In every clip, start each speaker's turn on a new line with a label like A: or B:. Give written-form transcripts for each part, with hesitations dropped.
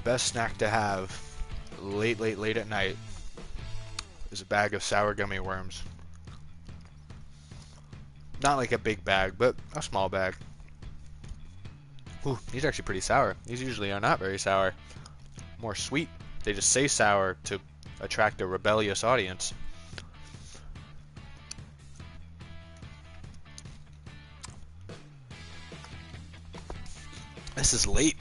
A: best snack to have late at night is a bag of sour gummy worms. Not like a big bag, but a small bag. Ooh, these are actually pretty sour. These usually are not very sour. More sweet. They just say sour to attract a rebellious audience. This is late.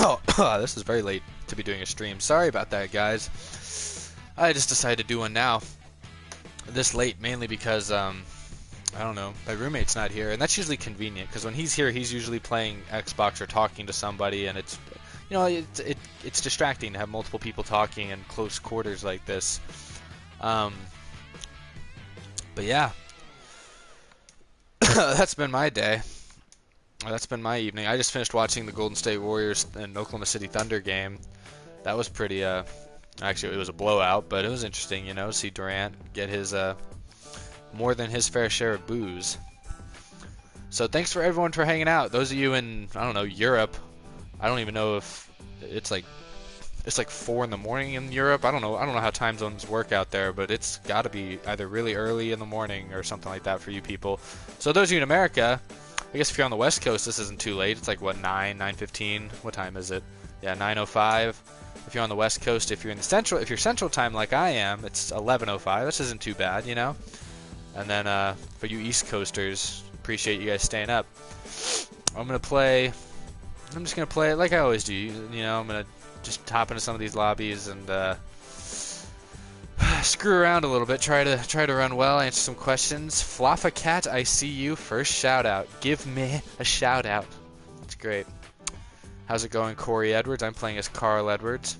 A: Oh, this is very late to be doing a stream. Sorry about that, guys. I just decided to do one now. This late, mainly because, I don't know, my roommate's not here, and that's usually convenient, because when he's here, he's usually playing Xbox or talking to somebody, and it's, you know, it's distracting to have multiple people talking in close quarters like this. But yeah. That's been my day. That's been my evening. I just finished watching the Golden State Warriors and Oklahoma City Thunder game. That was pretty, actually, it was a blowout, but it was interesting, you know, see Durant get his, more than his fair share of booze. So thanks for everyone for hanging out. Those of you in, I don't know, Europe, I don't even know if it's like 4 in the morning in Europe. I don't know how time zones work out there, but it's got to be either really early in the morning or something like that for you people. So those of you in America, I guess if you're on the West Coast, this isn't too late. It's like, what, 9:15? What time is it? Yeah, 9:05. If you're on the West Coast, if you're Central Time like I am, it's 11:05. This isn't too bad, you know? And then for you East Coasters, appreciate you guys staying up. I'm just going to play it like I always do. You know, I'm going to just hop into some of these lobbies and screw around a little bit, try to run well, answer some questions. Flaffa Cat, I see you. First shout out. Give me a shout out. That's great. How's it going, Corey Edwards? I'm playing as Carl Edwards.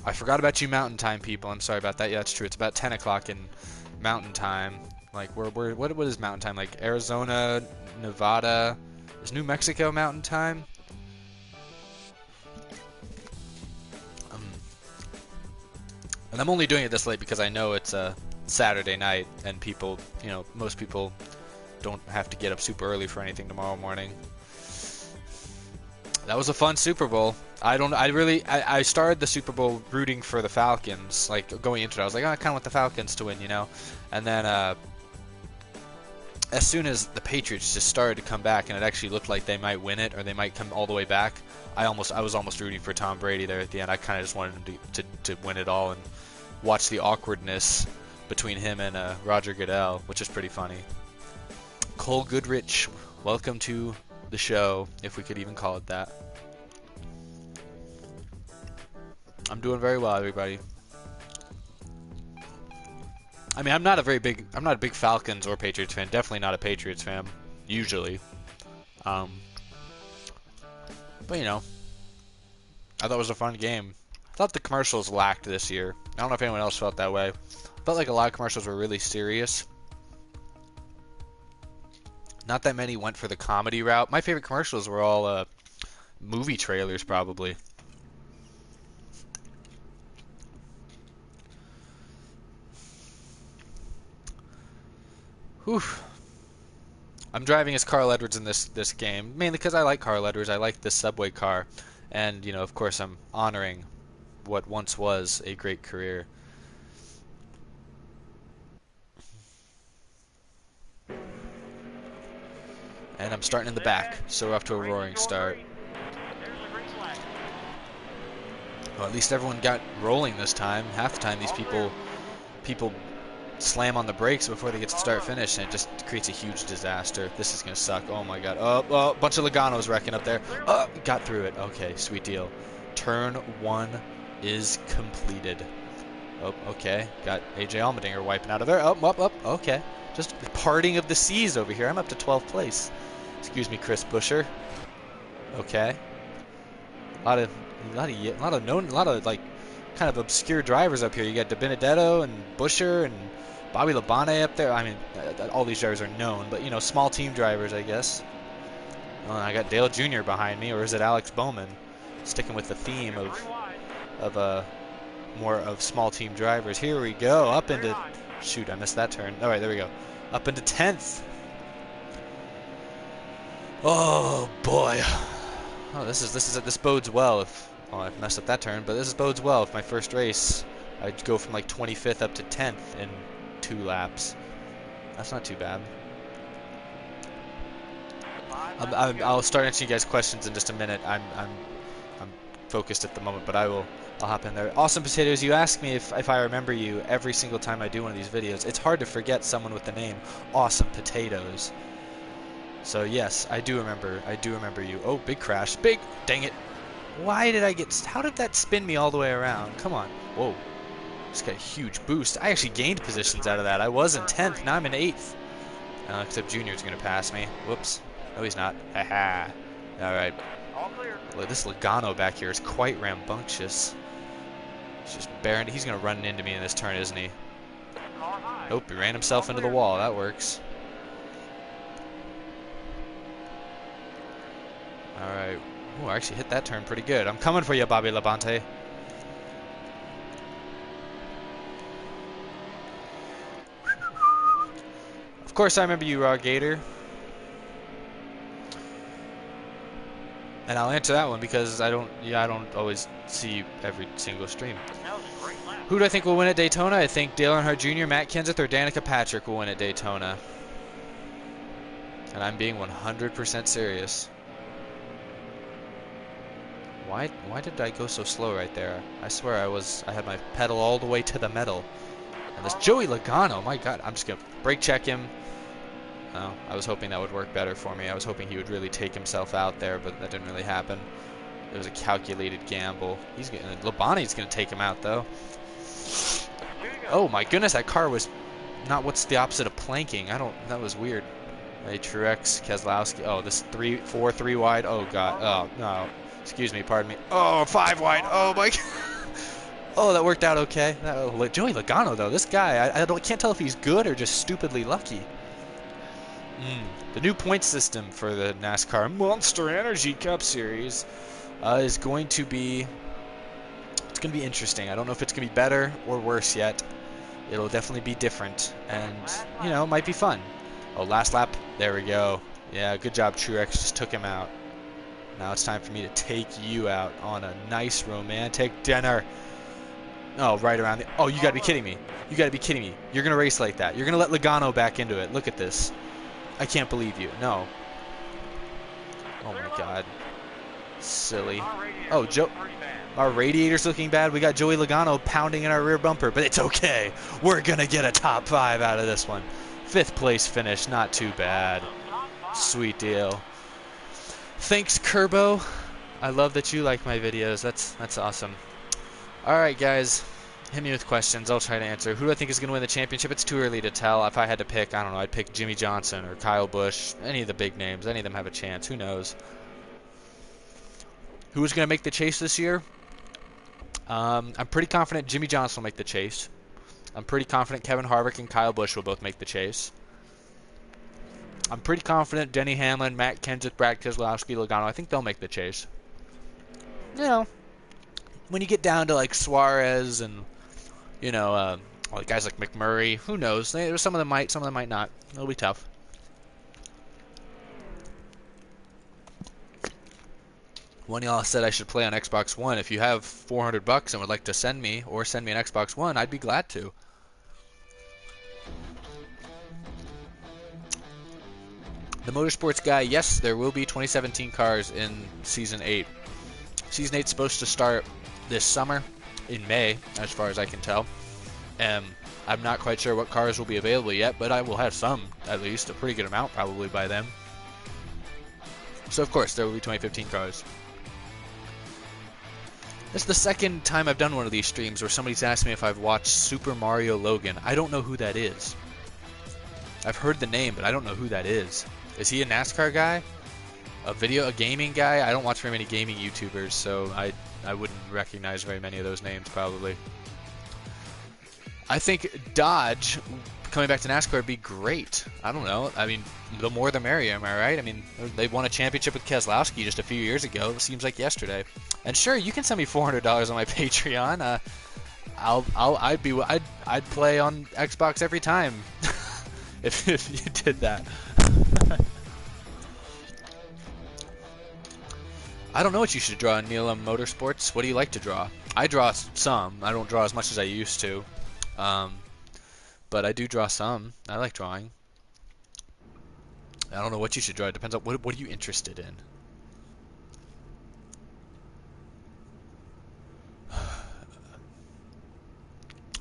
A: I forgot about you Mountain Time people. I'm sorry about that. Yeah, that's true. It's about 10 o'clock in Mountain Time. Like, what is Mountain Time? Like Arizona, Nevada. Is New Mexico Mountain Time? And I'm only doing it this late because I know it's a Saturday night and people, you know, most people don't have to get up super early for anything tomorrow morning. That was a fun Super Bowl. I started the Super Bowl rooting for the Falcons, like going into it. I was like, oh, I kind of want the Falcons to win, you know? And then as soon as the Patriots just started to come back and it actually looked like they might win it or they might come all the way back, I was almost rooting for Tom Brady there at the end. I kind of just wanted him to win it all and watch the awkwardness between him and Roger Goodell, which is pretty funny. Cole Goodrich, welcome to the show, if we could even call it that. I'm doing very well, everybody. I mean, I'm not a big Falcons or Patriots fan. Definitely not a Patriots fan, usually. But you know, I thought it was a fun game. I thought the commercials lacked this year. I don't know if anyone else felt that way. I felt like a lot of commercials were really serious. Not that many went for the comedy route. My favorite commercials were all movie trailers, probably. Whew. I'm driving as Carl Edwards in this game, mainly because I like Carl Edwards. I like this subway car. And, you know, of course, I'm honoring what once was a great career. And I'm starting in the back, so we're off to a roaring start. Well, at least everyone got rolling this time. Half the time, these people slam on the brakes before they get to start finish, and it just creates a huge disaster. This is gonna suck. Oh my god. Oh, bunch of Logano's wrecking up there. Oh, got through it. Okay, sweet deal. Turn 1 is completed. Oh, okay. Got AJ Allmendinger wiping out of there. Up. Okay. Just parting of the seas over here. I'm up to 12th place. Excuse me, Chris Buescher. Okay. A lot of like kind of obscure drivers up here. You got DiBenedetto and Buescher and Bobby Labonte up there. I mean, all these drivers are known, but you know, small team drivers, I guess. Oh, I got Dale Jr. behind me, or is it Alex Bowman? Sticking with the theme of more of small team drivers. Here we go, up into. Shoot, I missed that turn. All right, there we go. Up into 10th. Oh boy. Oh, this bodes well. Well, I've messed up that turn, but this bodes well. If my first race, I'd go from like 25th up to 10th in 2 laps. That's not too bad. I'll start answering you guys' questions in just a minute. I'm focused at the moment, but I'll hop in there. Awesome Potatoes, you ask me if I remember you every single time I do one of these videos. It's hard to forget someone with the name Awesome Potatoes. So yes, I do remember you. Oh, big crash. Dang it. Why did I get... How did that spin me all the way around? Come on. Whoa. Just got a huge boost. I actually gained positions out of that. I was in 10th, now I'm in 8th. Except Junior's going to pass me. Whoops. No, he's not. Haha. Alright. Well, this Logano back here is quite rambunctious. He's just bearing... He's going to run into me in this turn, isn't he? Nope, he ran himself into the wall. That works. Alright. Ooh, I actually hit that turn pretty good. I'm coming for you, Bobby Labonte. Of course, I remember you, Raw Gator. And I'll answer that one because I don't always see you every single stream. Who do I think will win at Daytona? I think Dale Earnhardt Jr., Matt Kenseth, or Danica Patrick will win at Daytona. And I'm being 100% serious. Why did I go so slow right there? I swear I had my pedal all the way to the metal. And this Joey Logano, my God, I'm just gonna brake check him. Oh, I was hoping that would work better for me. I was hoping he would really take himself out there, but that didn't really happen. It was a calculated gamble. Labonte's gonna take him out though. Oh my goodness, that car was not what's the opposite of planking. That was weird. Hey, Truex, Keselowski. Oh, this 3 wide. Oh God. Oh no. Excuse me, pardon me. Oh, 5 wide. Oh my God. Oh, that worked out okay. Joey Logano though, this guy, I can't tell if he's good or just stupidly lucky. The new point system for the NASCAR Monster Energy Cup Series is going to be interesting. I don't know if it's going to be better or worse yet. It'll definitely be different, and it might be fun. Oh, last lap. There we go. Yeah, good job, Truex. Just took him out. Now it's time for me to take you out on a nice romantic dinner. Oh, right around the... Oh, you got to be kidding me. You got to be kidding me. You're going to race like that. You're going to let Logano back into it. Look at this. I can't believe you. No. Oh, my God. Silly. Oh, our radiator's looking bad. We got Joey Logano pounding in our rear bumper, but it's okay. We're going to get a top 5 out of this one. 5th place finish. Not too bad. Sweet deal. Thanks, Kerbo. I love that you like my videos. That's awesome. Alright, guys. Hit me with questions. I'll try to answer. Who do I think is going to win the championship? It's too early to tell. If I had to pick, I don't know, I'd pick Jimmy Johnson or Kyle Busch. Any of the big names. Any of them have a chance. Who knows? Who's going to make the chase this year? I'm pretty confident Jimmy Johnson will make the chase. I'm pretty confident Kevin Harvick and Kyle Busch will both make the chase. I'm pretty confident Denny Hamlin, Matt Kenseth, Brad Keselowski, Logano, I think they'll make the chase. When you get down to like Suarez and guys like McMurray, who knows? Some of them might not. It'll be tough. One of y'all said I should play on Xbox One. If you have $400 and would like to send me an Xbox One, I'd be glad to. The Motorsports Guy, yes, there will be 2017 cars in Season 8. Season 8 is supposed to start this summer, in May, as far as I can tell. I'm not quite sure what cars will be available yet, but I will have some, at least, a pretty good amount probably by then. So of course, there will be 2015 cars. This is the second time I've done one of these streams where somebody's asked me if I've watched Super Mario Logan. I don't know who that is. I've heard the name, but I don't know who that is. Is he a NASCAR guy? A gaming guy? I don't watch very many gaming YouTubers, so I wouldn't recognize very many of those names, probably. I think Dodge coming back to NASCAR would be great. I don't know. I mean, the more the merrier, am I right? I mean, they won a championship with Keselowski just a few years ago. It seems like yesterday. And sure, you can send me $400 on my Patreon. I'd play on Xbox every time if you did that. I don't know what you should draw in Neelam Motorsports. What do you like to draw? I draw some. I don't draw as much as I used to. Um, but I do draw some. I like drawing. I don't know what you should draw. It depends on what are you interested in.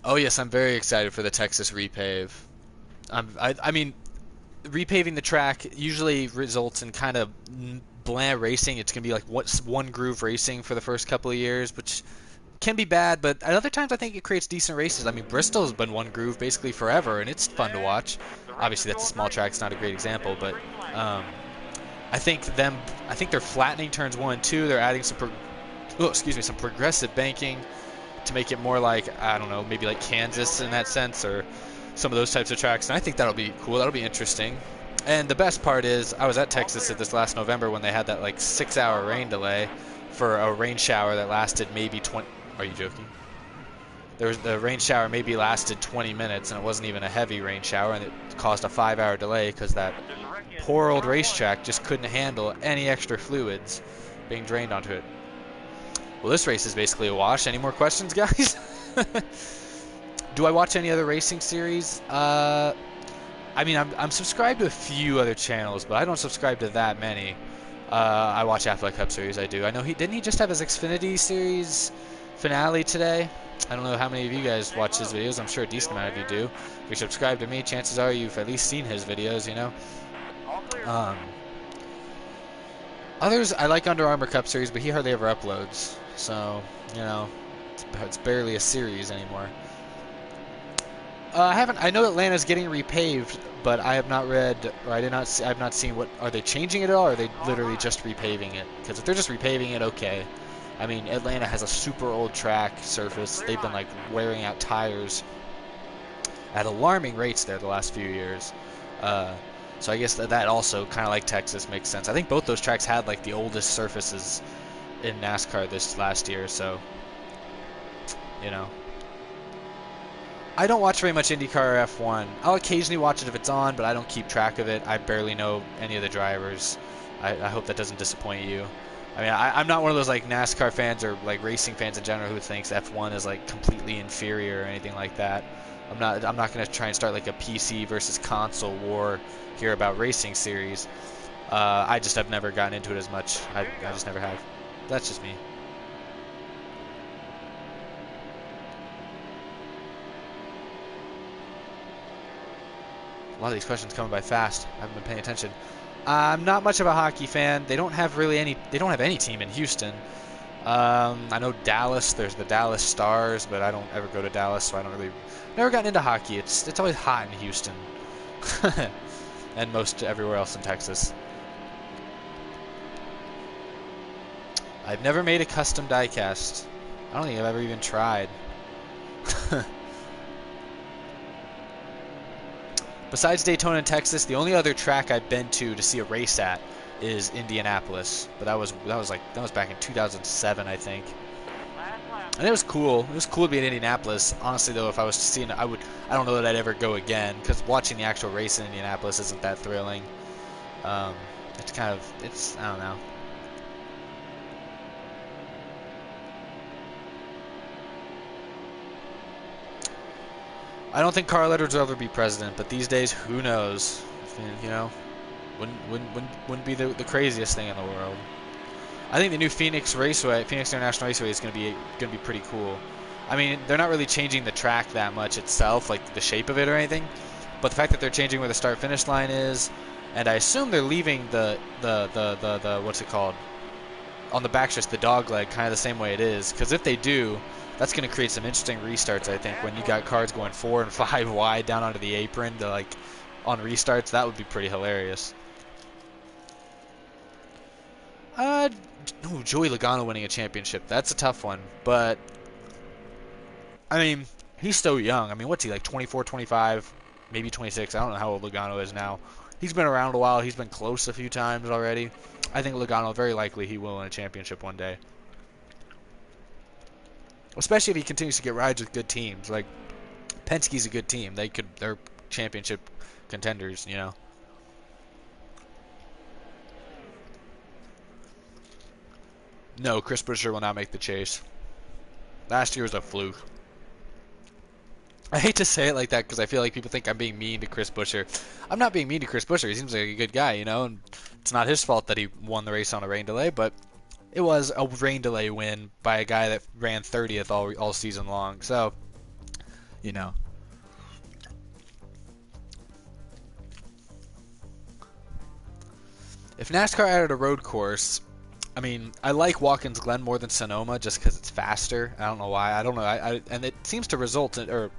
A: Oh yes, I'm very excited for the Texas repave. I mean, repaving the track usually results in kind of bland racing. It's gonna be like what's one groove racing for the first couple of years, which can be bad, but at other times I think it creates decent races. I mean, Bristol's been one groove basically forever, and it's fun to watch. Obviously, that's a small track; it's not a great example, but um, I think they're flattening turns 1 and 2. They're adding some some progressive banking to make it more like, I don't know, maybe like Kansas in that sense, or some of those types of tracks. And I think that'll be cool. That'll be interesting. And the best part is, I was at Texas this last November when they had that like 6-hour rain delay for a rain shower that lasted maybe 20. Are you joking? The rain shower maybe lasted 20 minutes, and it wasn't even a heavy rain shower, and it caused a 5-hour delay because that poor old racetrack just couldn't handle any extra fluids being drained onto it. Well, this race is basically a wash. Any more questions, guys? Do I watch any other racing series? I mean, I'm subscribed to a few other channels, but I don't subscribe to that many. I watch Affleck Cup Series. I do. I know didn't he just have his Xfinity Series finale today? I don't know how many of you guys watch his videos. I'm sure a decent amount of you do. If you're subscribed to me, chances are you've at least seen his videos, you know. Others, I like Under Armour Cup Series, but he hardly ever uploads. So, you know, it's barely a series anymore. I know Atlanta's getting repaved, but I have not read, or I've not seen what, are they changing it at all, or are they literally just repaving it? Because if they're just repaving it, okay. I mean, Atlanta has a super old track surface. They've been like wearing out tires at alarming rates there the last few years. So I guess that also, kind of like Texas, makes sense. I think both those tracks had like the oldest surfaces in NASCAR this last year, so, you know. I don't watch very much IndyCar or F1. I'll occasionally watch it if it's on, but I don't keep track of it. I barely know any of the drivers. I hope that doesn't disappoint you. I mean, I'm not one of those like NASCAR fans or like racing fans in general who thinks F1 is like completely inferior or anything like that. I'm not going to try and start like a PC versus console war here about racing series. I just have never gotten into it as much. I just never have. That's just me. A lot of these questions coming by fast. I haven't been paying attention. I'm not much of a hockey fan. They don't have any team in Houston. I know Dallas. There's the Dallas Stars, but I don't ever go to Dallas, so I don't really. Never gotten into hockey. It's always hot in Houston, and most everywhere else in Texas. I've never made a custom diecast. I don't think I've ever even tried. Besides Daytona and Texas, the only other track I've been to see a race at is Indianapolis. But that was back in 2007, I think. And it was cool. It was cool to be in Indianapolis. Honestly, though, if I was to see it, I don't know that I'd ever go again, because watching the actual race in Indianapolis isn't that thrilling. It's I don't know. I don't think Carl Edwards will ever be president, but these days, who knows? You know, wouldn't be the craziest thing in the world. I think the new Phoenix International Raceway, is going to be pretty cool. I mean, they're not really changing the track that much itself, like the shape of it or anything, but the fact that they're changing where the start-finish line is, and I assume they're leaving the what's it called, on the backstretch, the dog leg, kind of the same way it is. Because if they do, that's going to create some interesting restarts, I think, when you got cars going 4 and 5 wide down onto the apron to, like, on restarts. That would be pretty hilarious. Joey Logano winning a championship. That's a tough one. But, I mean, he's so young. I mean, what's he, like 24, 25, maybe 26? I don't know how old Logano is now. He's been around a while. He's been close a few times already. I think Logano, very likely, he will win a championship one day. Especially if he continues to get rides with good teams. Like, Penske's a good team. They're championship contenders, you know. No, Chris Buescher will not make the chase. Last year was a fluke. I hate to say it like that because I feel like people think I'm being mean to Chris Buescher. I'm not being mean to Chris Buescher. He seems like a good guy, you know, and it's not his fault that he won the race on a rain delay, but it was a rain delay win by a guy that ran 30th all season long. So, you know. If NASCAR added a road course, I mean, I like Watkins Glen more than Sonoma just because it's faster. I don't know why. I don't know. And it seems to result in,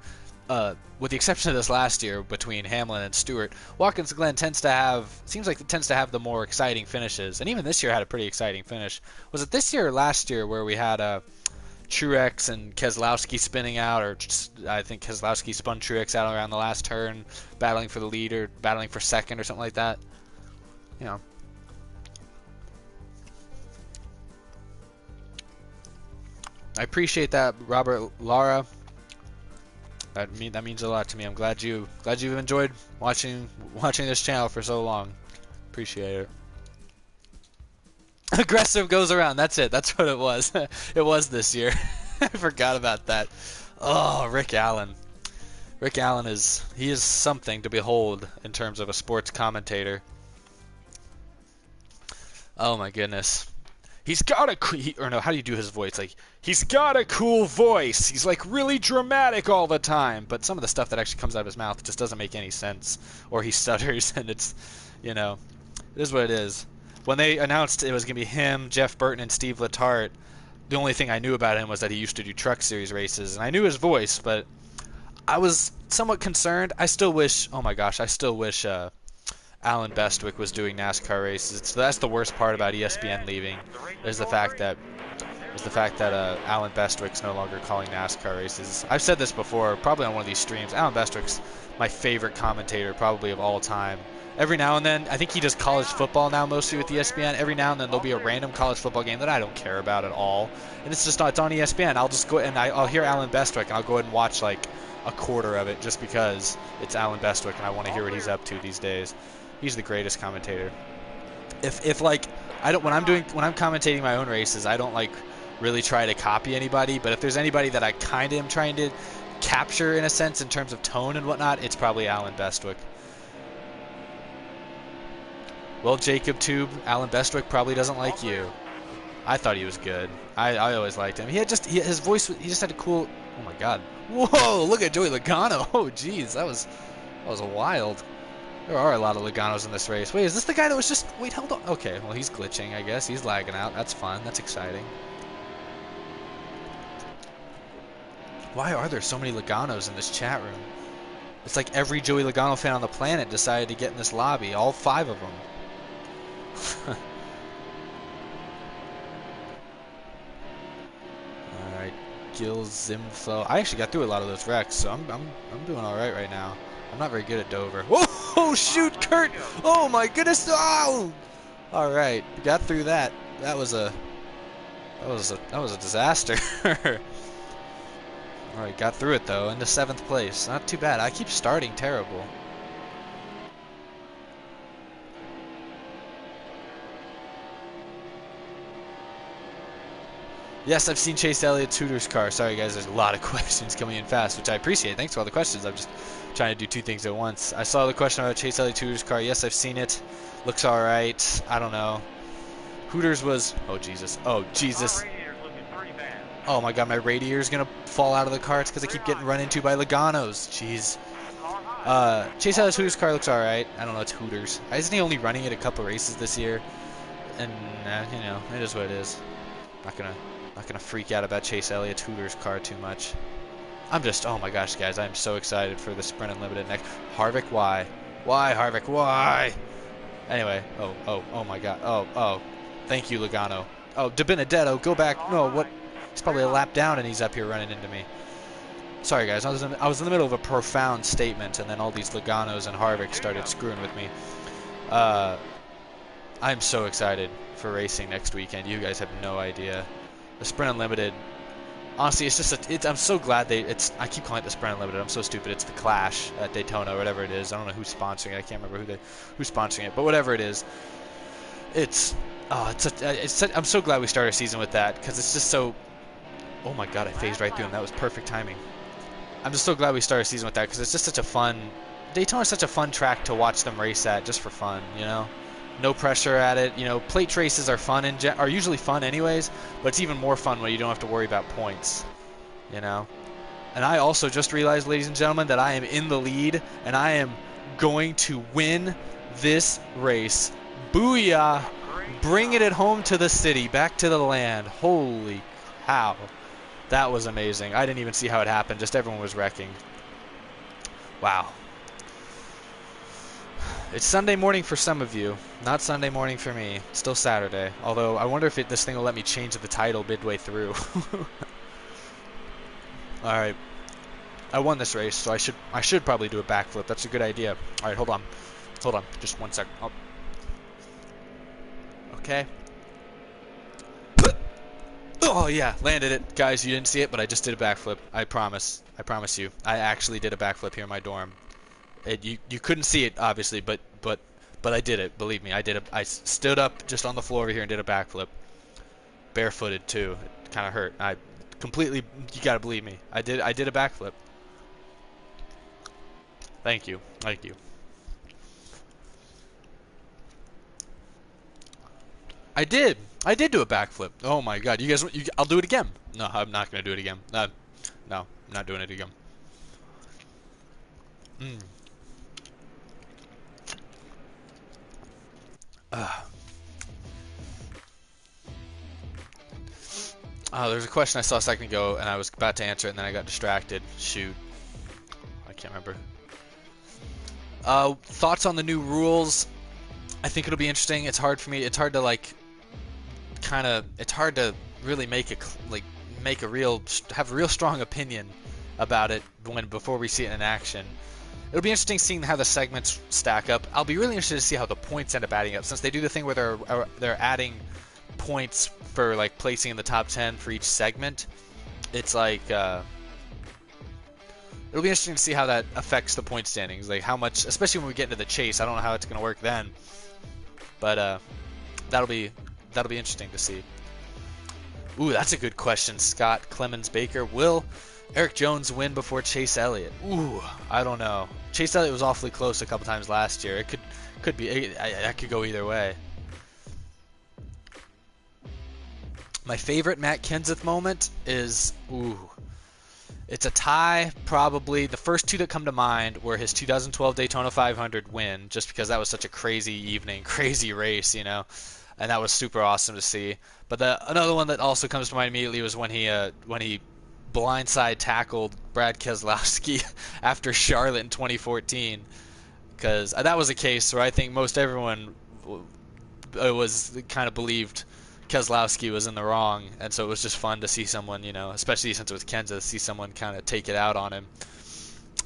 A: with the exception of this last year between Hamlin and Stewart, Watkins Glen tends to have the more exciting finishes. And even this year had a pretty exciting finish. Was it this year or last year where we had Truex and Keselowski spinning out, or I think Keselowski spun Truex out around the last turn, battling for the lead or battling for second or something like that? You know. I appreciate that, Robert Lara. That means a lot to me. I'm glad you've enjoyed watching this channel for so long. Appreciate it. Aggressive goes around. That's it. That's what it was. It was this year. I forgot about that. Oh, Rick Allen. Rick Allen is something to behold in terms of a sports commentator. Oh my goodness. He's got how do you do his voice? Like, he's got a cool voice. He's like really dramatic all the time, but some of the stuff that actually comes out of his mouth just doesn't make any sense, or he stutters, and it's, you know, it is what it is. When they announced it was going to be him, Jeff Burton, and Steve Letarte, the only thing I knew about him was that he used to do Truck Series races, and I knew his voice, but I was somewhat concerned. I still wish Alan Bestwick was doing NASCAR races. So that's the worst part about ESPN leaving, is the fact that Alan Bestwick's no longer calling NASCAR races. I've said this before, probably on one of these streams. Alan Bestwick's my favorite commentator, probably of all time. Every now and then, I think he does college football now mostly with ESPN. Every now and then there'll be a random college football game that I don't care about at all, and it's on ESPN. I'll just go and I'll hear Alan Bestwick, and I'll go ahead and watch like a quarter of it just because it's Alan Bestwick and I want to hear what he's up to these days. He's the greatest commentator. If like when I'm commentating my own races, I don't like really try to copy anybody, but if there's anybody that I kind of am trying to capture in a sense in terms of tone and whatnot, it's probably Alan Bestwick. Well, Jacob Tube, Alan Bestwick probably doesn't like you. I thought he was good. I always liked him. His voice, he just had a cool. Oh my God! Whoa! Look at Joey Logano. Oh jeez, that was wild. There are a lot of Logano's in this race. Wait, is this the guy that was just... Wait, hold on. Okay, well, he's glitching, I guess. He's lagging out. That's fun. That's exciting. Why are there so many Logano's in this chat room? It's like every Joey Logano fan on the planet decided to get in this lobby. All 5 of them. Alright, Gil Zimfo. I actually got through a lot of those wrecks, so I'm doing alright right now. I'm not very good at Dover. Whoa, shoot, Kurt! Oh my goodness! Oh! All right, got through that. That was a disaster. All right, got through it though. Into 7th place. Not too bad. I keep starting terrible. Yes, I've seen Chase Elliott's Hooters car. Sorry guys, there's a lot of questions coming in fast, which I appreciate. Thanks for all the questions. I'm just trying to do 2 things at once. I saw the question about Chase Elliott's Hooters car. Yes, I've seen it. Looks alright. I don't know. Hooters was... Oh, Jesus. Oh, Jesus. Oh, my God. My radiator's going to fall out of the car. It's because I keep getting run into by Logano's. Jeez. Chase Elliott's Hooters car looks alright. I don't know. It's Hooters. Isn't he only running it a couple races this year? And, you know, it is what it is. Not gonna freak out about Chase Elliott's Hooters car too much. I'm just, oh my gosh, guys, I'm so excited for the Sprint Unlimited next. Harvick, why? Why, Harvick, why? Anyway, oh my God, oh, thank you, Logano. Oh, De Benedetto, go back. No, what? He's probably a lap down and he's up here running into me. Sorry, guys, I was in the middle of a profound statement, and then all these Loganos and Harvick started screwing with me. I'm so excited for racing next weekend. You guys have no idea. The Sprint Unlimited, honestly, it's just I'm so glad I keep calling it the Sprint Unlimited. I'm so stupid. It's the Clash at Daytona or whatever it is. I don't know who's sponsoring it. I can't remember who's sponsoring it, but whatever it is, it's Oh, I'm so glad we started our season with that because it's just so. Oh my God, I phased right through him. That was perfect timing. I'm just so glad we started our season with that because it's just such a fun. Daytona's such a fun track to watch them race at just for fun, you know. No pressure at it. You know, plate races are fun and are usually fun anyways, but it's even more fun when you don't have to worry about points, you know. And I also just realized, ladies and gentlemen, that I am in the lead and I am going to win this race. Booyah! Bringing it home to the city, back to the land. Holy cow. That was amazing. I didn't even see how it happened. Just everyone was wrecking. Wow. It's Sunday morning for some of you. Not Sunday morning for me. It's still Saturday. Although, I wonder if this thing will let me change the title midway through. Alright. I won this race, so I should probably do a backflip. That's a good idea. Alright, hold on. Hold on. Just 1 sec. Oh. Okay. Oh yeah, landed it. Guys, you didn't see it, but I just did a backflip. I promise. I promise you. I actually did a backflip here in my dorm. You couldn't see it obviously, but I did it. Believe me, I did. I stood up just on the floor over here and did a backflip. Barefooted too. It kind of hurt. I completely. You gotta believe me. I did a backflip. Thank you. Thank you. I did do a backflip. Oh my God! You guys, I'll do it again. No, I'm not gonna do it again. No, I'm not doing it again. Oh, there's a question I saw a second ago, and I was about to answer it, and then I got distracted. Shoot, I can't remember. Thoughts on the new rules? I think it'll be interesting. It's hard for me. It's hard to like, it's hard to really have a real strong opinion about it before we see it in action. It'll be interesting seeing how the segments stack up. I'll be really interested to see how the points end up adding up, since they do the thing where they're adding points for like placing in the top 10 for each segment. It's like it'll be interesting to see how that affects the point standings, like how much, especially when we get into the chase. I don't know how it's going to work then, but that'll be interesting to see. Ooh, that's a good question. Scott Clemens Baker, will Eric Jones win before Chase Elliott? Ooh, I don't know. Chase Elliott was awfully close a couple times last year. It could be. I could go either way. My favorite Matt Kenseth moment is, it's a tie, probably. The first two that come to mind were his 2012 Daytona 500 win, just because that was such a crazy evening, crazy race, you know, and that was super awesome to see. But another one that also comes to mind immediately was when he blindside tackled Brad Keselowski after Charlotte in 2014, because that was a case where I think most everyone was kind of believed Keselowski was in the wrong, and so it was just fun to see someone, you know, especially since it was Kenseth, see someone kind of take it out on him.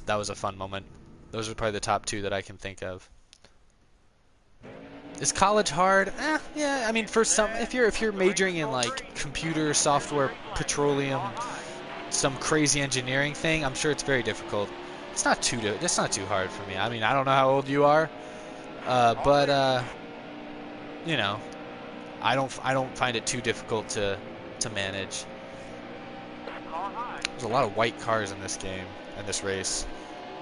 A: That was a fun moment. Those are probably the top two that I can think of. Is college hard? Yeah. I mean, for some, if you're majoring in like computer, software, petroleum, some crazy engineering thing, I'm sure it's very difficult. It's not too hard for me. I mean, I don't know how old you are, but you know, I don't find it too difficult to manage. There's a lot of white cars in this game, in this race.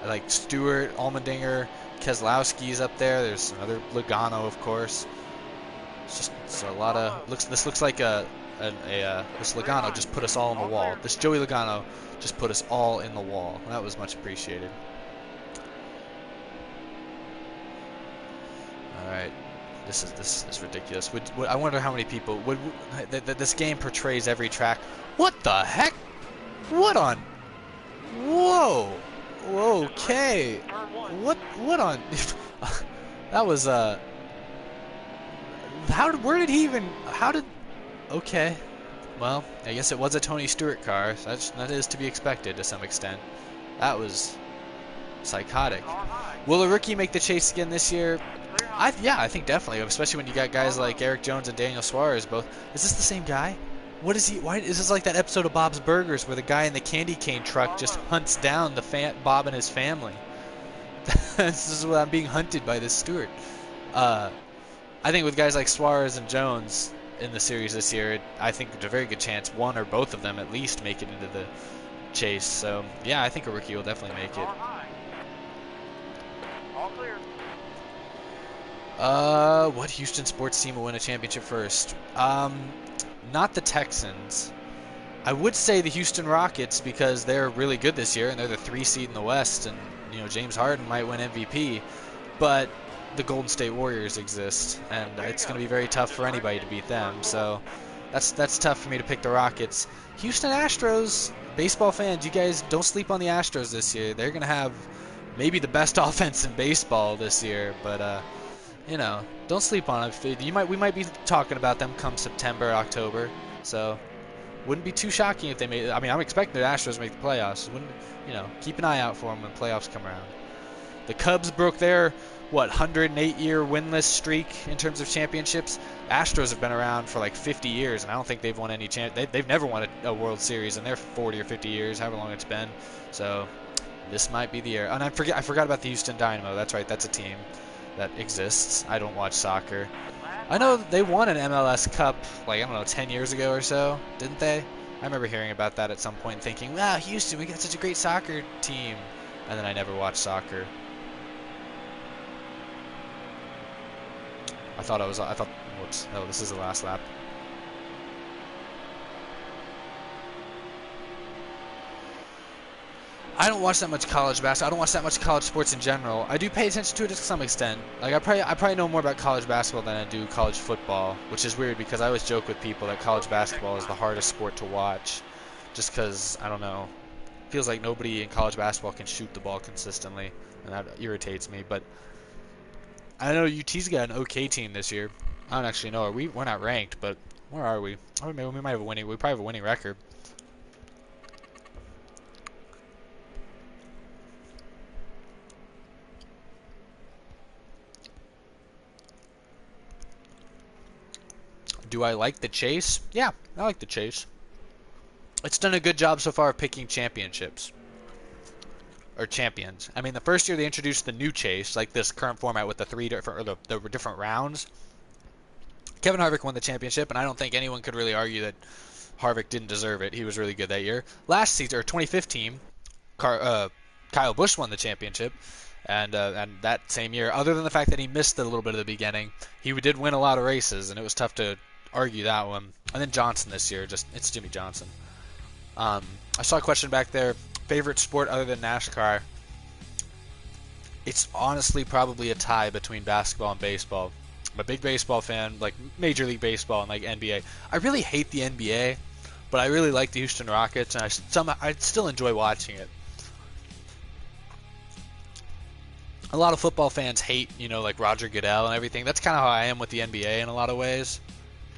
A: Like Stewart, Allmendinger, Keselowski's up there. There's another Logano, of course. It's a lot of This looks like this Logano just put us all on the wall. This Joey Logano just put us all in the wall. That was much appreciated. All right. This is ridiculous. I wonder how many people this game portrays every track. What the heck? What on? Whoa. Okay. What on? That was Okay. Well, I guess it was a Tony Stewart car. That is to be expected to some extent. That was psychotic. Will a rookie make the chase again this year? Yeah, I think definitely, especially when you got guys like Eric Jones and Daniel Suarez both. Is this the same guy? What is he? Why is this like that episode of Bob's Burgers where the guy in the candy cane truck just hunts down Bob and his family? This is what I'm being hunted by this Stewart. I think with guys like Suarez and Jones in the series this year, I think there's a very good chance one or both of them at least make it into the chase. So yeah, I think a rookie will definitely make it.
B: All clear.
A: What Houston sports team will win a championship first? Not the Texans. I would say the Houston Rockets because they're really good this year and they're the 3 seed in the West, and James Harden might win MVP. But the Golden State Warriors exist, and it's going to be very tough for anybody to beat them. So that's tough for me to pick the Rockets. Houston Astros, baseball fans, you guys don't sleep on the Astros this year. They're going to have maybe the best offense in baseball this year, but don't sleep on it. We might be talking about them come September, October. So wouldn't be too shocking if they made. I mean, I'm expecting the Astros to make the playoffs. Keep an eye out for them when playoffs come around. The Cubs broke their 108-year winless streak in terms of championships. Astros have been around for like 50 years, and I don't think they've won any They've never won a World Series in their 40 or 50 years, however long it's been. So this might be the year. And I forgot about the Houston Dynamo. That's right, that's a team that exists. I don't watch soccer. I know they won an MLS Cup, 10 years ago or so, didn't they? I remember hearing about that at some point, thinking, wow, Houston, we got such a great soccer team. And then I never watched soccer. Whoops, no, this is the last lap. I don't watch that much college basketball. I don't watch that much college sports in general. I do pay attention to it to some extent. I probably know more about college basketball than I do college football, which is weird because I always joke with people that college basketball is the hardest sport to watch, just because, I don't know, it feels like nobody in college basketball can shoot the ball consistently, and that irritates me. But I know UT's got an okay team this year. I don't actually know. We're not ranked, but where are we? Oh, maybe we might have a winning. We probably have a winning record. Do I like the chase? Yeah, I like the chase. It's done a good job so far of picking championships. Or champions. I mean, the first year they introduced the new chase, like this current format with the the different rounds. Kevin Harvick won the championship, and I don't think anyone could really argue that Harvick didn't deserve it. He was really good that year. Last season, or 2015, Kyle Busch won the championship, and that same year, other than the fact that he missed it a little bit at the beginning, he did win a lot of races, and it was tough to argue that one. And then Johnson this year, it's Jimmy Johnson. I saw a question back there. Favorite sport other than NASCAR? It's honestly probably a tie between basketball and baseball. I'm a big baseball fan, like Major League Baseball and like NBA. I really hate the NBA, but I really like the Houston Rockets, and I still enjoy watching it. A lot of football fans hate, like Roger Goodell and everything. That's kind of how I am with the NBA in a lot of ways,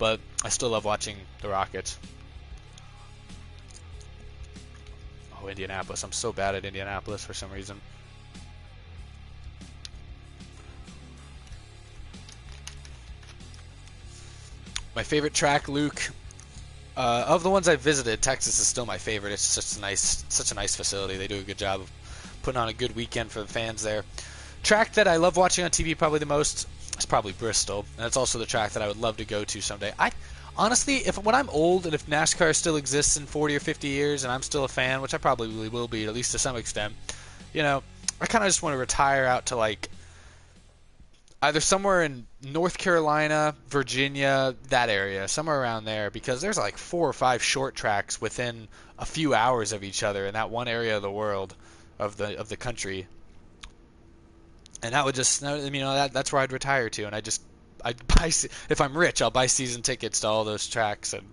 A: but I still love watching the Rockets. Oh, Indianapolis. I'm so bad at Indianapolis for some reason. My favorite track, Luke. Of the ones I've visited, Texas is still my favorite. It's such a nice facility. They do a good job of putting on a good weekend for the fans there. Track that I love watching on TV probably the most is probably Bristol, and it's also the track that I would love to go to someday. Honestly, when I'm old and if NASCAR still exists in 40 or 50 years and I'm still a fan, which I probably will be, at least to some extent, I kind of just want to retire out to like either somewhere in North Carolina, Virginia, that area, somewhere around there, because there's like 4 or 5 short tracks within a few hours of each other in that one area of the world, of the country. And that would just, that's where I'd retire to, and I'd buy, if I'm rich, I'll buy season tickets to all those tracks and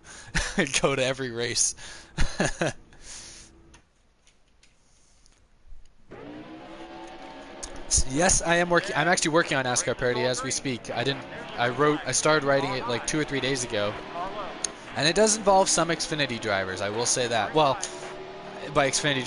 A: go to every race. Yes, I am working. I'm actually working on NASCAR parody as we speak. I started writing it like 2 or 3 days ago, and it does involve some Xfinity drivers. I will say that. Well, by Xfinity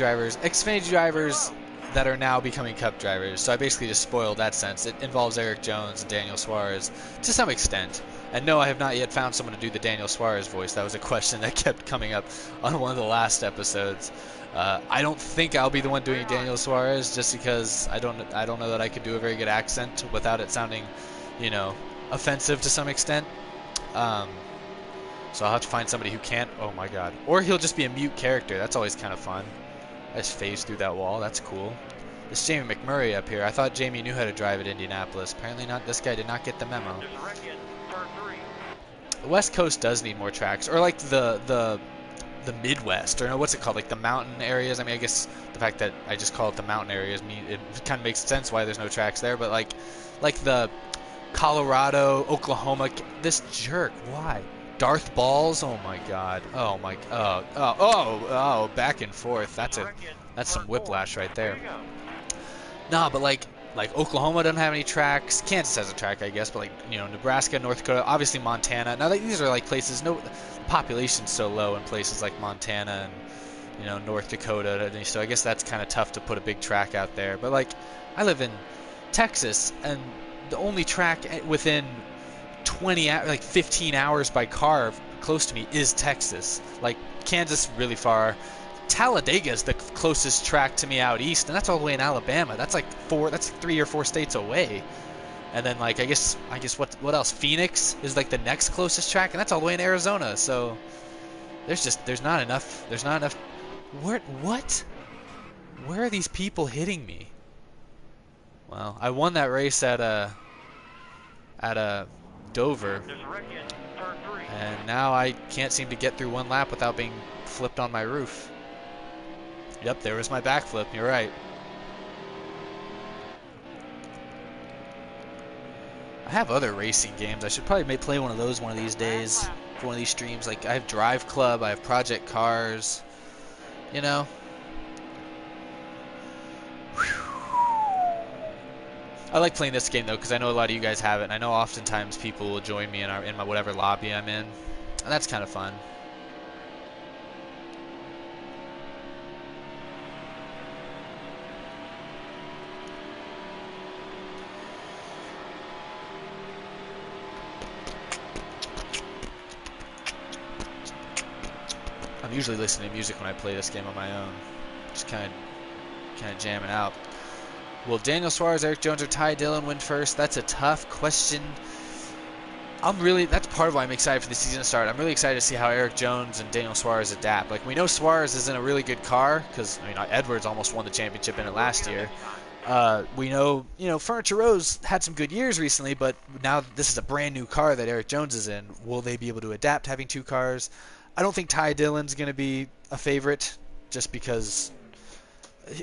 A: drivers that are now becoming Cup drivers. So I basically just spoiled that sense. It involves Eric Jones and Daniel Suarez to some extent. And no, I have not yet found someone to do the Daniel Suarez voice. That was a question that kept coming up on one of the last episodes. I don't think I'll be the one doing Daniel Suarez, just because I don't know that I could do a very good accent without it sounding, offensive to some extent. Um, so I'll have to find somebody who can't. Oh my god. Or he'll just be a mute character. That's always kind of fun. I just phased through that wall. That's cool. This Jamie McMurray up here. I thought Jamie knew how to drive at Indianapolis. Apparently not. This guy did not get the memo. The West Coast does need more tracks, or like the Midwest, or no, what's it called? Like the mountain areas. I mean, I guess the fact that I just call it the mountain areas it kind of makes sense why there's no tracks there. But like the Colorado, Oklahoma. This jerk. Why? Darth balls. Oh my God. Oh my. Oh. Back and forth. That's some whiplash right there. Nah, but like Oklahoma doesn't have any tracks. Kansas has a track, I guess, but like, you know, Nebraska, North Dakota, obviously Montana. Now these are like places, no, the population's so low in places like Montana and, you know, North Dakota, so I guess that's kind of tough to put a big track out there. But like, I live in Texas, and the only track within 15 hours by car close to me is Texas. Like, Kansas really far. Talladega is the closest track to me out east, and that's all the way in Alabama. That's 3 or 4 states away. And then like I guess what else? Phoenix is like the next closest track, and that's all the way in Arizona. So there's not enough. What? Where are these people hitting me? Well, I won that race at Dover, and now I can't seem to get through one lap without being flipped on my roof. Yep, there was my backflip. You're right. I have other racing games. I should probably play one of those one of these days for one of these streams. Like, I have Drive Club, I have Project Cars, you know. I like playing this game though, because I know a lot of you guys have it, and I know oftentimes people will join me in my whatever lobby I'm in, and that's kind of fun. I'm usually listening to music when I play this game on my own, just kind of jamming out. Will Daniel Suarez, Eric Jones, or Ty Dillon win first? That's a tough question. That's part of why I'm excited for the season to start. I'm really excited to see how Eric Jones and Daniel Suarez adapt. Like, we know Suarez is in a really good car, because I mean, Edwards almost won the championship in it last year. We know, Furniture Rose had some good years recently, but now this is a brand new car that Eric Jones is in. Will they be able to adapt having two cars? I don't think Ty Dillon's going to be a favorite, just because,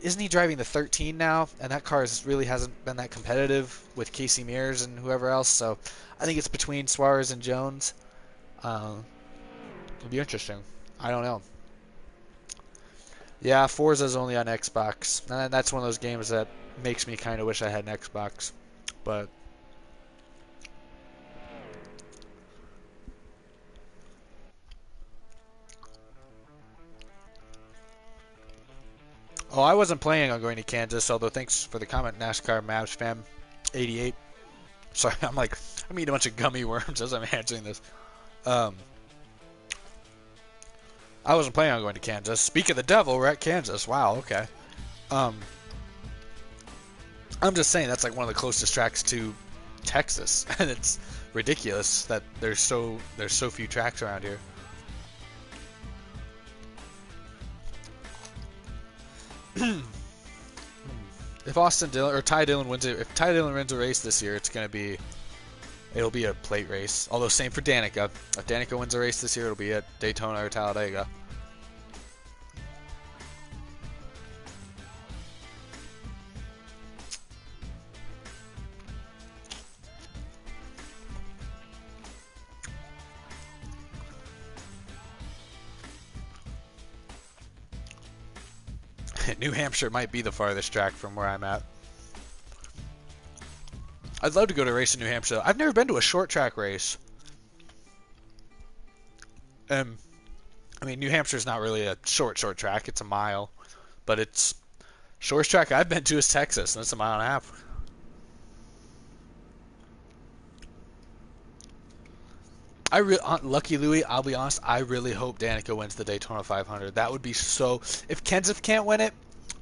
A: isn't he driving the 13 now? And that car really hasn't been that competitive with Casey Mears and whoever else. So I think it's between Suarez and Jones. It'll be interesting. I don't know. Yeah, Forza's only on Xbox. And that's one of those games that makes me kind of wish I had an Xbox. But oh, I wasn't planning on going to Kansas, although thanks for the comment, NASCAR Mavs fan 88. Sorry, I'm eating a bunch of gummy worms as I'm answering this. I wasn't planning on going to Kansas. Speak of the devil, we're at Kansas. Wow, okay. I'm just saying that's like one of the closest tracks to Texas, and it's ridiculous that there's so few tracks around here. If Ty Dillon wins a race this year, it'll be a plate race. Although same for Danica. If Danica wins a race this year, it'll be at Daytona or Talladega. New Hampshire might be the farthest track from where I'm at. I'd love to go to a race in New Hampshire. I've never been to a short track race. I mean, New Hampshire's not really a short track. It's a mile. But it's shortest track I've been to is Texas, and it's a mile and a half. Lucky Louie, I'll be honest, I really hope Danica wins the Daytona 500. That would be so... If Kenseth can't win it,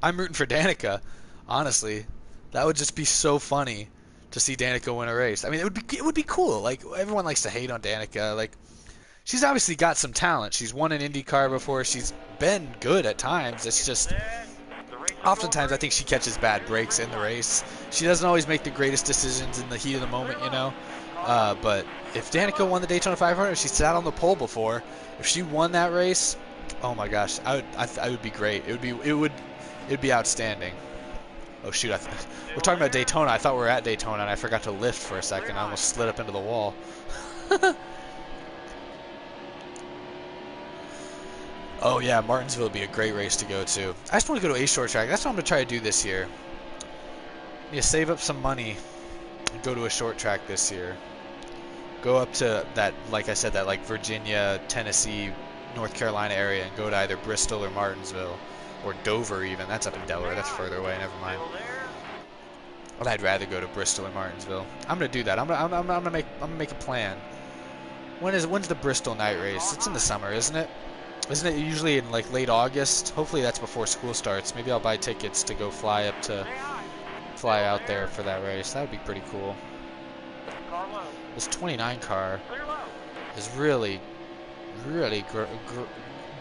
A: I'm rooting for Danica. Honestly, that would just be so funny to see Danica win a race. I mean, it would be cool. Like, everyone likes to hate on Danica. Like, she's obviously got some talent. She's won an IndyCar before. She's been good at times. It's just oftentimes I think she catches bad breaks in the race. She doesn't always make the greatest decisions in the heat of the moment, you know. But if Danica won the Daytona 500, she sat on the pole before. If she won that race, oh my gosh, I would be great. It would be outstanding. Oh shoot, we're talking about Daytona. I thought we were at Daytona and I forgot to lift for a second. I almost slid up into the wall. Oh yeah, Martinsville would be a great race to go to. I just want to go to a short track. That's what I'm going to try to do this year. Yeah, save up some money and go to a short track this year. Go up to that, like I said, that like Virginia, Tennessee, North Carolina area and go to either Bristol or Martinsville. Or Dover even. That's up in Delaware. That's further away. Never mind. But I'd rather go to Bristol or Martinsville. I'm gonna do that. I'm gonna make a plan. When's the Bristol night race? It's in the summer, isn't it? Isn't it usually in like late August? Hopefully that's before school starts. Maybe I'll buy tickets to go fly out there for that race. That would be pretty cool. This 29 car is really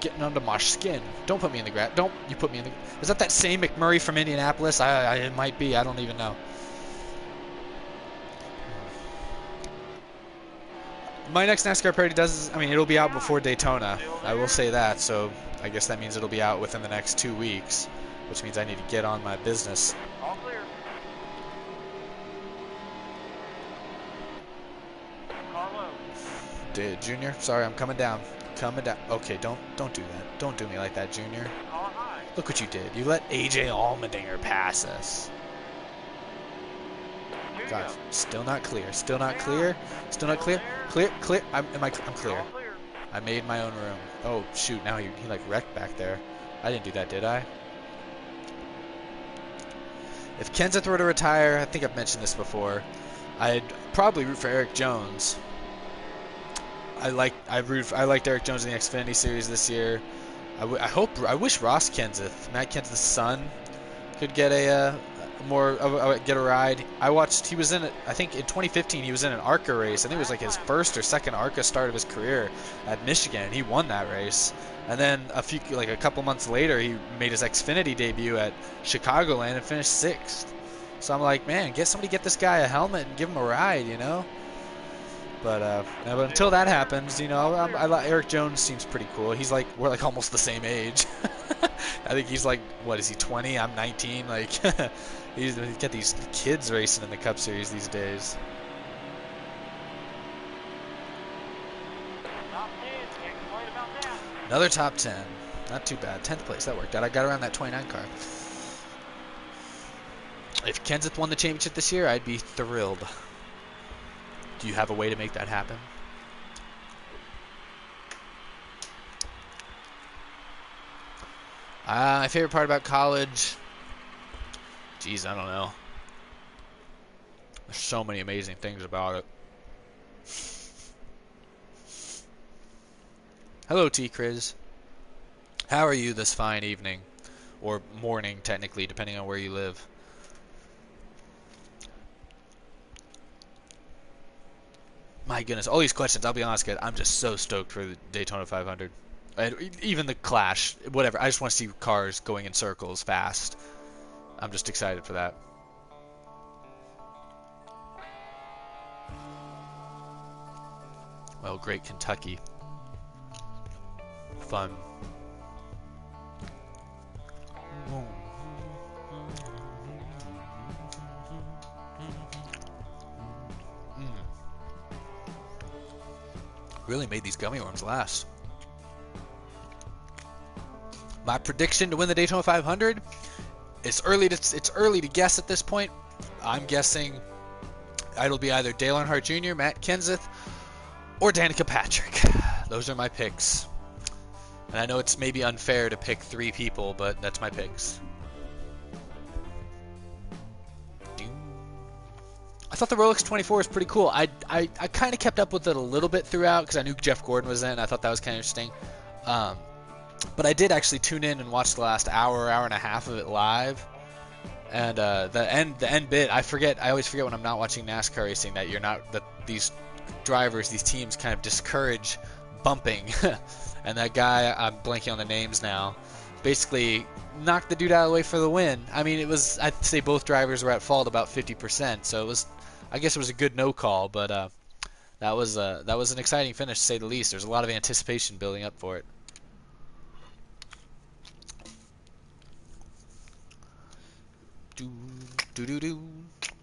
A: getting under my skin. Don't put me in the grass. Don't you put me in the... Is that same McMurray from Indianapolis? It might be. I don't even know. My next NASCAR parody it'll be out before Daytona. I will say that, so I guess that means it'll be out within the next 2 weeks, which means I need to get on my business.
B: All clear. Carlo.
A: Junior, sorry, I'm coming down. Coming down. Okay, don't do that. Don't do me like that, Junior. Look what you did. You let AJ Allmendinger pass us. God, still not clear. Still not clear. Still not clear. Clear. I'm clear. I made my own room. Oh shoot! Now he like wrecked back there. I didn't do that, did I? If Kenseth were to retire, I think I've mentioned this before, I'd probably root for Eric Jones. I liked Eric Jones in the Xfinity Series this year. I wish Ross Kenseth, Matt Kenseth's son, could get a ride. He was in it. I think in 2015 he was in an ARCA race. I think it was like his first or second ARCA start of his career at Michigan, and he won that race. And then a couple months later, he made his Xfinity debut at Chicagoland and finished 6th. So I'm like, man, get this guy a helmet and give him a ride, you know. But until that happens, you know, Eric Jones seems pretty cool. We're like almost the same age. I think he's like, what is he, 20? I'm 19. Like, he's got these kids racing in the Cup Series these days. Another top 10. Not too bad. 10th place. That worked out. I got around that 29 car. If Kenseth won the championship this year, I'd be thrilled. Do you have a way to make that happen? My favorite part about college? Geez, I don't know. There's so many amazing things about it. Hello, T-Criz. How are you this fine evening? Or morning, technically, depending on where you live. My goodness, all these questions, I'll be honest, guys, I'm just so stoked for the Daytona 500. Even the Clash, whatever. I just want to see cars going in circles fast. I'm just excited for that. Well, great Kentucky. Fun. Really made these gummy worms last. My prediction to win the Daytona 500, it's early to guess at this point. I'm guessing it'll be either Dale Earnhardt Jr., Matt Kenseth, or Danica Patrick. Those are my picks. And I know it's maybe unfair to pick 3 people, but that's my picks. I thought the Rolex 24 was pretty cool. I kind of kept up with it a little bit throughout because I knew Jeff Gordon was in. I thought that was kind of interesting. But I did actually tune in and watch the last hour and a half of it live. And the end bit, I always forget when I'm not watching NASCAR racing that these drivers, these teams kind of discourage bumping. And that guy, I'm blanking on the names now, basically knocked the dude out of the way for the win. I mean, I'd say both drivers were at fault about 50%, so I guess it was a good no call, but that was an exciting finish to say the least. There's a lot of anticipation building up for it. Do.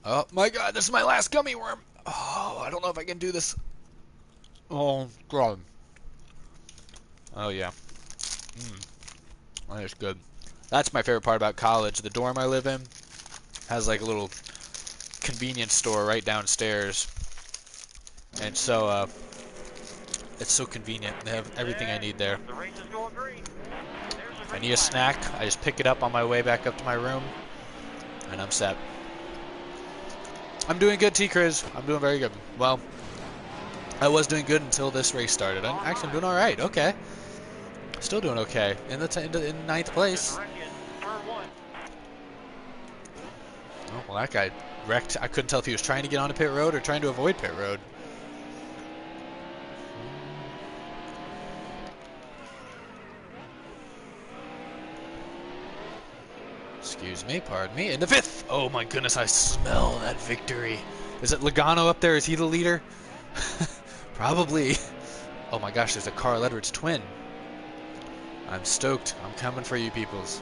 A: Oh my God, this is my last gummy worm. Oh, I don't know if I can do this. Oh God. Oh yeah. That is good. That's my favorite part about college. The dorm I live in has like a little convenience store right downstairs, and so it's so convenient. They have everything I need there. If I need a snack, I just pick it up on my way back up to my room, and I'm set. I'm doing good, T-Criz. I'm doing very good. Well, I was doing good until this race started. I'm doing all right. Okay, still doing okay. In ninth place. Oh, well, that guy wrecked. I couldn't tell if he was trying to get onto pit road or trying to avoid pit road. Excuse me, pardon me. In the fifth! Oh my goodness, I smell that victory. Is it Logano up there? Is he the leader? Probably. Oh my gosh, there's a Carl Edwards twin. I'm stoked. I'm coming for you peoples.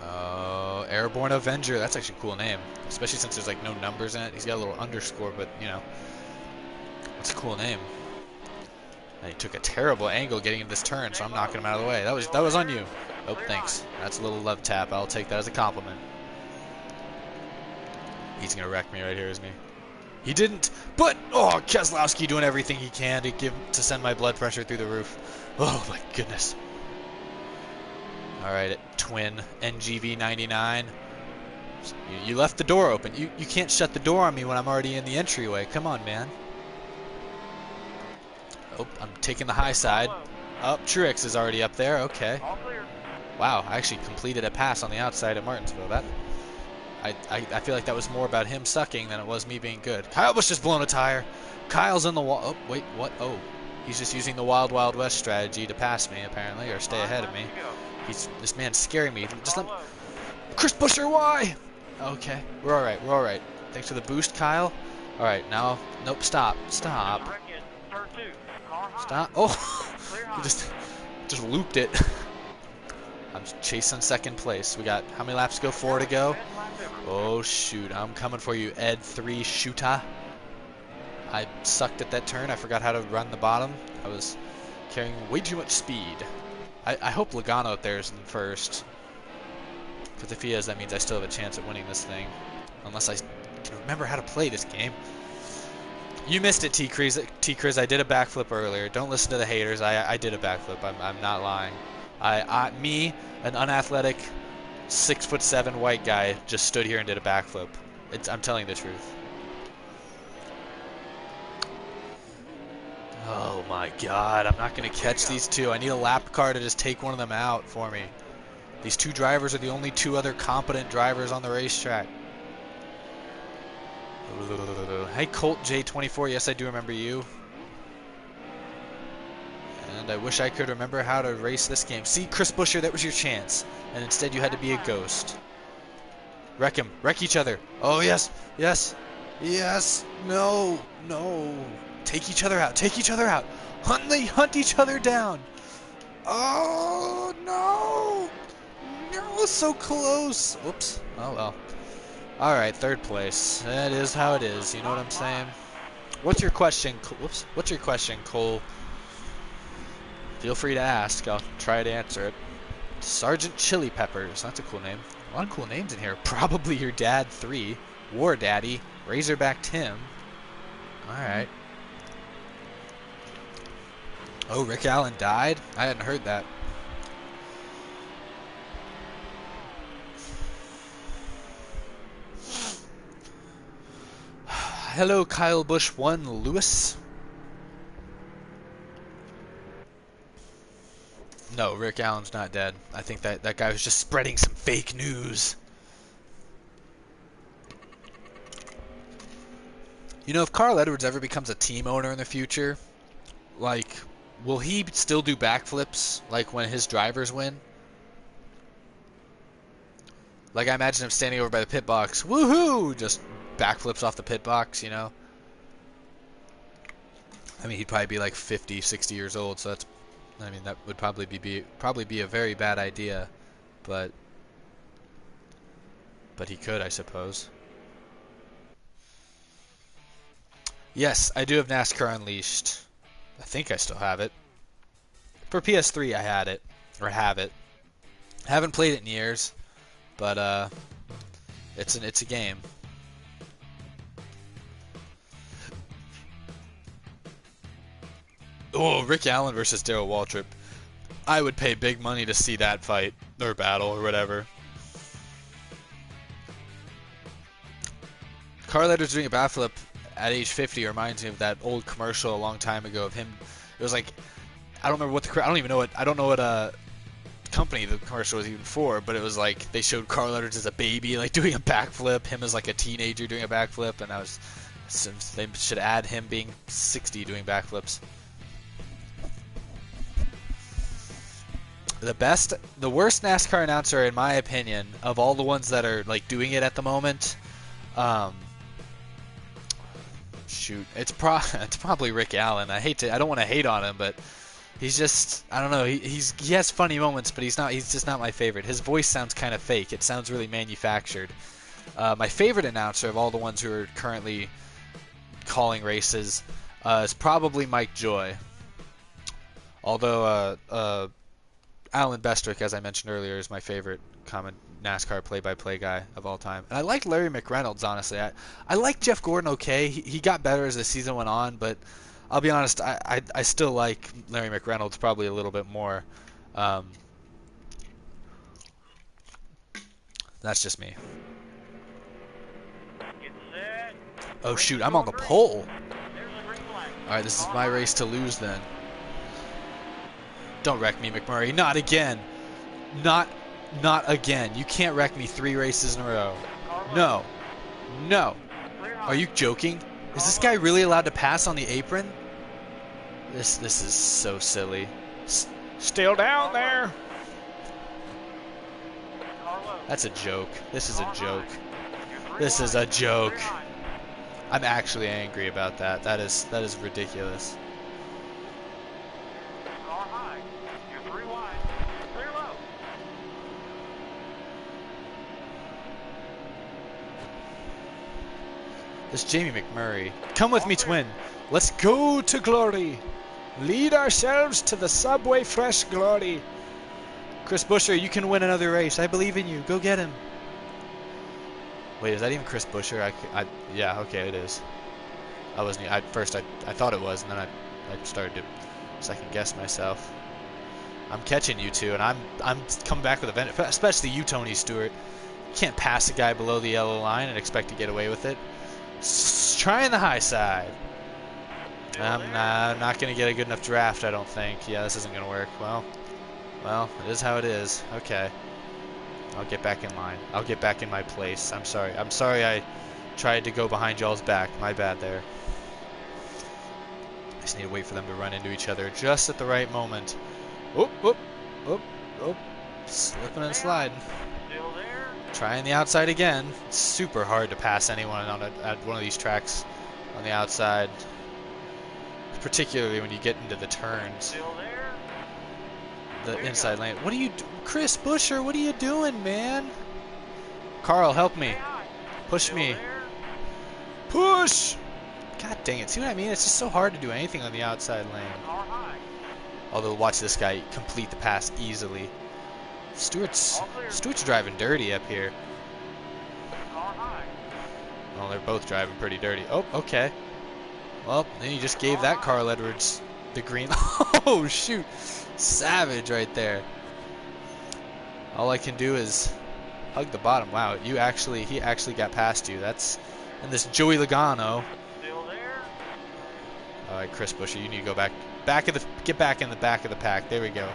A: Oh, Airborne Avenger. That's actually a cool name. Especially since there's like no numbers in it. He's got a little underscore, but you know. That's a cool name. And he took a terrible angle getting into this turn, so I'm knocking him out of the way. That was on you. Oh, thanks. That's a little love tap. I'll take that as a compliment. He's gonna wreck me right here, isn't he? He didn't, but oh, Keselowski doing everything he can to send my blood pressure through the roof. Oh my goodness. All right, twin NGV 99. You left the door open. You can't shut the door on me when I'm already in the entryway. Come on, man. Oh, I'm taking the high side. Oh, Truex is already up there. Okay. Wow, I actually completed a pass on the outside at Martinsville. I feel like that was more about him sucking than it was me being good. Kyle was just blown a tire. Kyle's in the wall. Oh, wait, what? Oh, he's just using the Wild Wild West strategy to pass me, apparently, or stay ahead of me. This man's scaring me. Just let me... Chris Buescher, why? Okay, we're all right. We're all right. Thanks for the boost, Kyle. All right, now, nope, stop. Stop. Oh, he just looped it. I'm chasing second place. We got how many laps to go? 4 to go. Oh shoot, I'm coming for you, Ed 3 shooter. I sucked at that turn. I forgot how to run the bottom. I was carrying way too much speed. I hope Logano out there is in first, because if he is, that means I still have a chance at winning this thing, unless I can remember how to play this game. You missed it, T-Criz. I did a backflip earlier. Don't listen to the haters. I did a backflip. I'm not lying. Me, an unathletic 6'7" white guy, just stood here and did a backflip. I'm telling the truth. Oh my God, I'm not gonna catch these two. I need a lap car to just take one of them out for me. These two drivers are the only two other competent drivers on the racetrack. Hey, Colt J24, yes, I do remember you. And I wish I could remember how to race this game. See, Chris Buescher, that was your chance. And instead you had to be a ghost. Wreck him. Wreck each other. Oh, yes. Yes. Yes. No. No. Take each other out. Take each other out. Hunt each other down. Oh, no. No, so close. Whoops. Oh, well. All right, third place. That is how it is. You know what I'm saying? What's your question? Whoops. What's your question, Cole? Feel free to ask. I'll try to answer it. Sergeant Chili Peppers. That's a cool name. A lot of cool names in here. Probably your dad 3. War Daddy. Razorback Tim. Alright. Oh, Rick Allen died? I hadn't heard that. Hello, Kyle Busch 1 Lewis. No, Rick Allen's not dead. I think that guy was just spreading some fake news. You know, if Carl Edwards ever becomes a team owner in the future, like, will he still do backflips like when his drivers win? Like, I imagine him standing over by the pit box, woohoo, just backflips off the pit box, you know? I mean, he'd probably be like 50, 60 years old, so that's, I mean, that would probably be a very bad idea, but he could, I suppose. Yes, I do have NASCAR Unleashed. I think I still have it. For PS3, I had it, or have it. I haven't played it in years, but it's a game. Oh, Rick Allen versus Darrell Waltrip. I would pay big money to see that fight or battle or whatever. Carl Edwards doing a backflip at age 50 reminds me of that old commercial a long time ago of him. It was like, I don't remember what I don't know what company the commercial was even for, but it was like they showed Carl Edwards as a baby like doing a backflip, him as like a teenager doing a backflip, and they should add him being 60 doing backflips. The worst NASCAR announcer, in my opinion, of all the ones that are like doing it at the moment, shoot, it's probably Rick Allen. I don't want to hate on him, but he's just, I don't know. He has funny moments, but he's just not my favorite. His voice sounds kind of fake. It sounds really manufactured. My favorite announcer of all the ones who are currently calling races is probably Mike Joy. Although Alan Bestrick, as I mentioned earlier, is my favorite common NASCAR play-by-play guy of all time. And I like Larry McReynolds, honestly. I like Jeff Gordon okay. He got better as the season went on, but I'll be honest, I still like Larry McReynolds probably a little bit more. That's just me. Oh shoot, I'm on the pole. Alright, this is my race to lose then. Don't wreck me, McMurray. Not again. Not again. You can't wreck me 3 races in a row. No. No. Are you joking? Is this guy really allowed to pass on the apron? This is so silly. Still down there. That's a joke. This is a joke. This is a joke. I'm actually angry about that. That is ridiculous. This Jamie McMurray. Come with me, twin. Let's go to glory. Lead ourselves to the Subway Fresh glory. Chris Buescher, you can win another race. I believe in you. Go get him. Wait, is that even Chris Buescher? Yeah, okay, it is. I wasn't. At first, I thought it was, and then I started to second guess myself. I'm catching you two, and I'm coming back with a vengeance. Especially you, Tony Stewart. You can't pass a guy below the yellow line and expect to get away with it. Trying the high side. I'm not going to get a good enough draft, I don't think. Yeah, this isn't going to work. Well, it is how it is. Okay. I'll get back in line. I'll get back in my place. I'm sorry. I'm sorry I tried to go behind y'all's back. My bad there. I just need to wait for them to run into each other just at the right moment. Oop, oop, oop, oop. Slipping and sliding. Trying the outside again. It's super hard to pass anyone at one of these tracks on the outside, particularly when you get into the turns. The inside lane. What are you, Chris Buescher? What are you doing, man? Carl, help me. Push me. Push! God dang it! See what I mean? It's just so hard to do anything on the outside lane. Although, watch this guy complete the pass easily. Stewart's driving dirty up here. Well, they're both driving pretty dirty. Oh, okay. Well, then you just gave that Carl Edwards the green. Oh, shoot. Savage right there. All I can do is hug the bottom. Wow, he actually got past you. That's, and this Joey Logano. All right, Chris Buescher, you need to go get back in the back of the pack. There we go.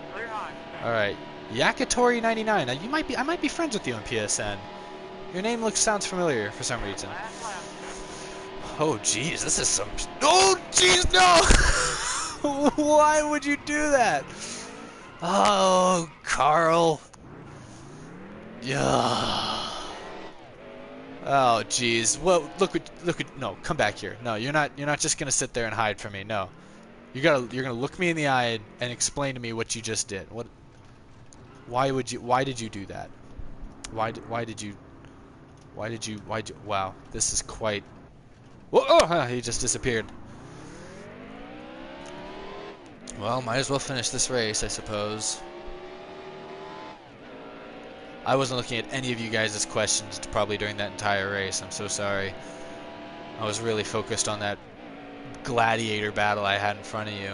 A: All right. Yakitori 99. Now I might be friends with you on PSN. Your name sounds familiar for some reason. Oh, jeez, this is some... Oh, jeez, no! Why would you do that? Oh, Carl. Yeah. Oh, jeez. Well, look at... No, come back here. No, you're not just gonna sit there and hide from me. No. You're gonna look me in the eye and explain to me what you just did. What... Why did you do that? Why did you... Wow, this is quite... Whoa, oh, he just disappeared. Well, might as well finish this race, I suppose. I wasn't looking at any of you guys' questions probably during that entire race. I'm so sorry. I was really focused on that gladiator battle I had in front of you.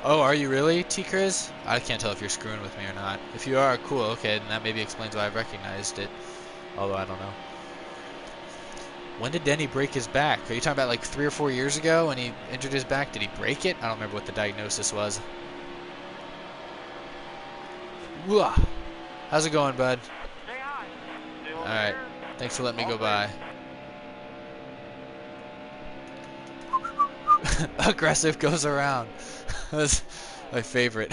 A: Oh, are you really, T-Criz? I can't tell if you're screwing with me or not. If you are, cool, okay, then that maybe explains why I've recognized it. Although, I don't know. When did Denny break his back? Are you talking about like 3 or 4 years ago when he injured his back? Did he break it? I don't remember what the diagnosis was. Whoa. How's it going, bud? Alright. Thanks for letting me go by. Aggressive goes around. That's my favorite.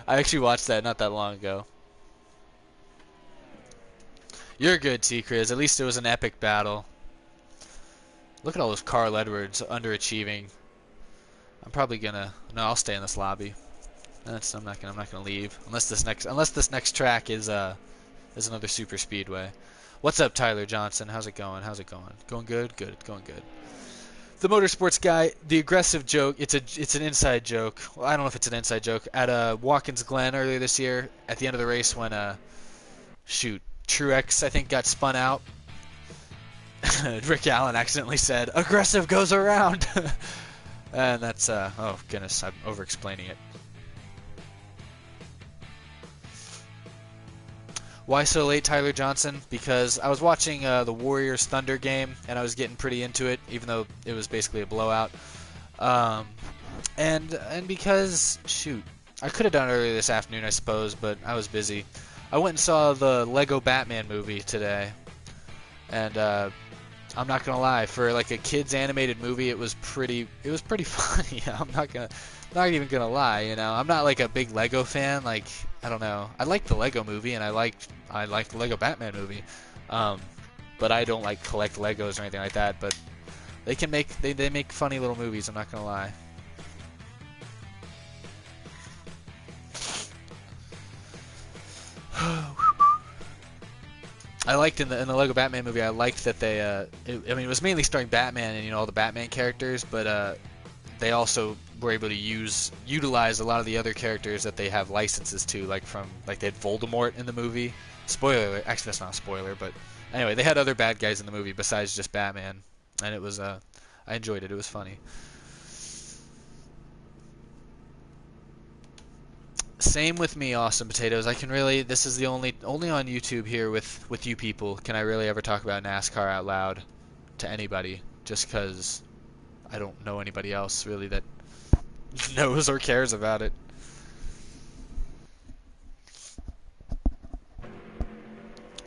A: I actually watched that not that long ago. You're good, T-Criz. At least it was an epic battle. Look at all those Carl Edwards underachieving. I'm probably gonna... No, I'll stay in this lobby. I'm not gonna leave unless this next track is another super speedway. What's up, Tyler Johnson? How's it going? Going good? Good. Going good. The motorsports guy, the aggressive joke, it's an inside joke. Well, I don't know if it's an inside joke. At Watkins Glen earlier this year, at the end of the race when Truex, I think, got spun out. Rick Allen accidentally said, "Aggressive goes around." And that's, oh goodness, I'm over-explaining it. Why so late, Tyler Johnson? Because I was watching the Warriors-Thunder game, and I was getting pretty into it, even though it was basically a blowout. And because, shoot, I could have done it earlier this afternoon, I suppose, but I was busy. I went and saw the Lego Batman movie today, and I'm not gonna lie, for like a kids animated movie, it was pretty funny. I'm not even gonna lie, you know. I'm not like a big Lego fan. Like, I don't know. I like the Lego movie, and I like the Lego Batman movie, but I don't like collect Legos or anything like that. But they make funny little movies. I'm not gonna lie. I liked in the Lego Batman movie. I liked that they. It was mainly starring Batman and all the Batman characters, but they also were able to utilize a lot of the other characters that they have licenses to, like they had Voldemort in the movie. Spoiler alert. Actually, that's not a spoiler, but anyway, they had other bad guys in the movie besides just Batman, and it was I enjoyed it. It was funny. Same with me, Awesome Potatoes. I can really, this is the only on YouTube here with you people can I really ever talk about NASCAR out loud to anybody, just because I don't know anybody else really that knows or cares about it.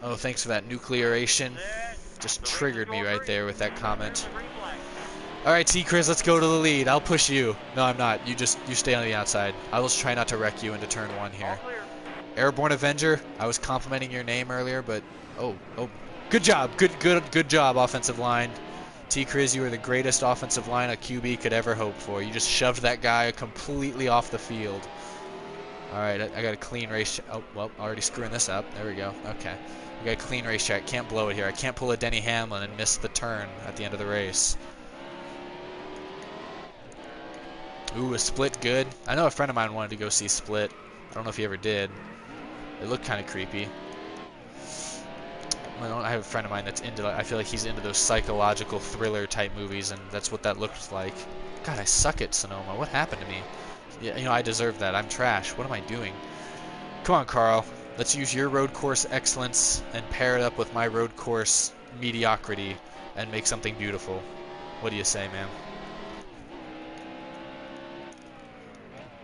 A: Oh, thanks for that nuclearation. Just triggered me right there with that comment. Alright, T-Criz, let's go to the lead. I'll push you. No, I'm not. You stay on the outside. I will try not to wreck you into turn 1 here. Airborne Avenger, I was complimenting your name earlier, but... Oh. Good job. Good job, offensive line. T-Criz, you are the greatest offensive line a QB could ever hope for. You just shoved that guy completely off the field. Alright, I got a clean race... Oh, well, already screwing this up. There we go. Okay. We got a clean race track. Can't blow it here. I can't pull a Denny Hamlin and miss the turn at the end of the race. Ooh, a Split good. I know a friend of mine wanted to go see Split. I don't know if he ever did. It looked kind of creepy. I have a friend of mine that's into, I feel like he's into those psychological thriller type movies, and that's what that looks like. God, I suck at Sonoma. What happened to me? Yeah, I deserve that. I'm trash. What am I doing? Come on, Carl. Let's use your road course excellence and pair it up with my road course mediocrity and make something beautiful. What do you say, man?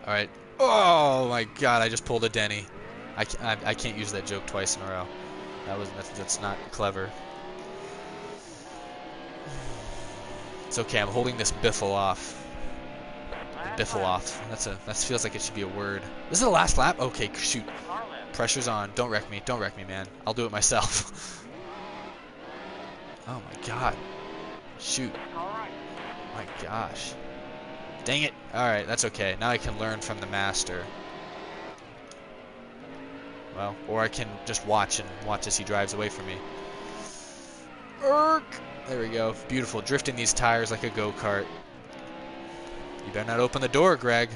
A: Alright. Oh my god, I just pulled a Denny. I can't use that joke twice in a row. That's not clever. It's okay. I'm holding this biffle off. Biffle off. That feels like it should be a word. This is the last lap. Okay, shoot. Pressure's on. Don't wreck me. Don't wreck me, man. I'll do it myself. Oh my god. Shoot. My gosh. Dang it. Alright, that's okay. Now I can learn from the master. Well, or I can just watch as he drives away from me. There we go. Beautiful. Drifting these tires like a go-kart. You better not open the door, Greg.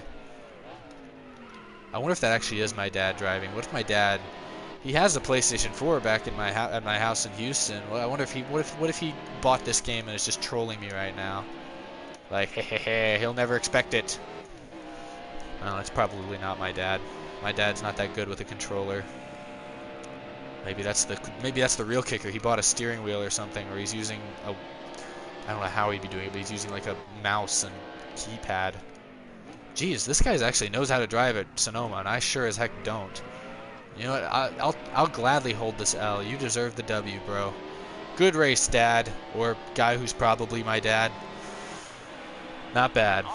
A: I wonder if that actually is my dad driving. What if my dad... He has a PlayStation 4 back in at my house in Houston. Well, I wonder if he... What if he bought this game and is just trolling me right now? Like, hey, he'll never expect it. No, it's probably not my dad. My dad's not that good with a controller. Maybe that's the real kicker. He bought a steering wheel or something, or he's using a... I don't know how he'd be doing it, but he's using like a mouse and keypad. Jeez, this guy actually knows how to drive at Sonoma, and I sure as heck don't. You know what? I'll gladly hold this L. You deserve the W, bro. Good race, Dad, or guy who's probably my dad. Not bad.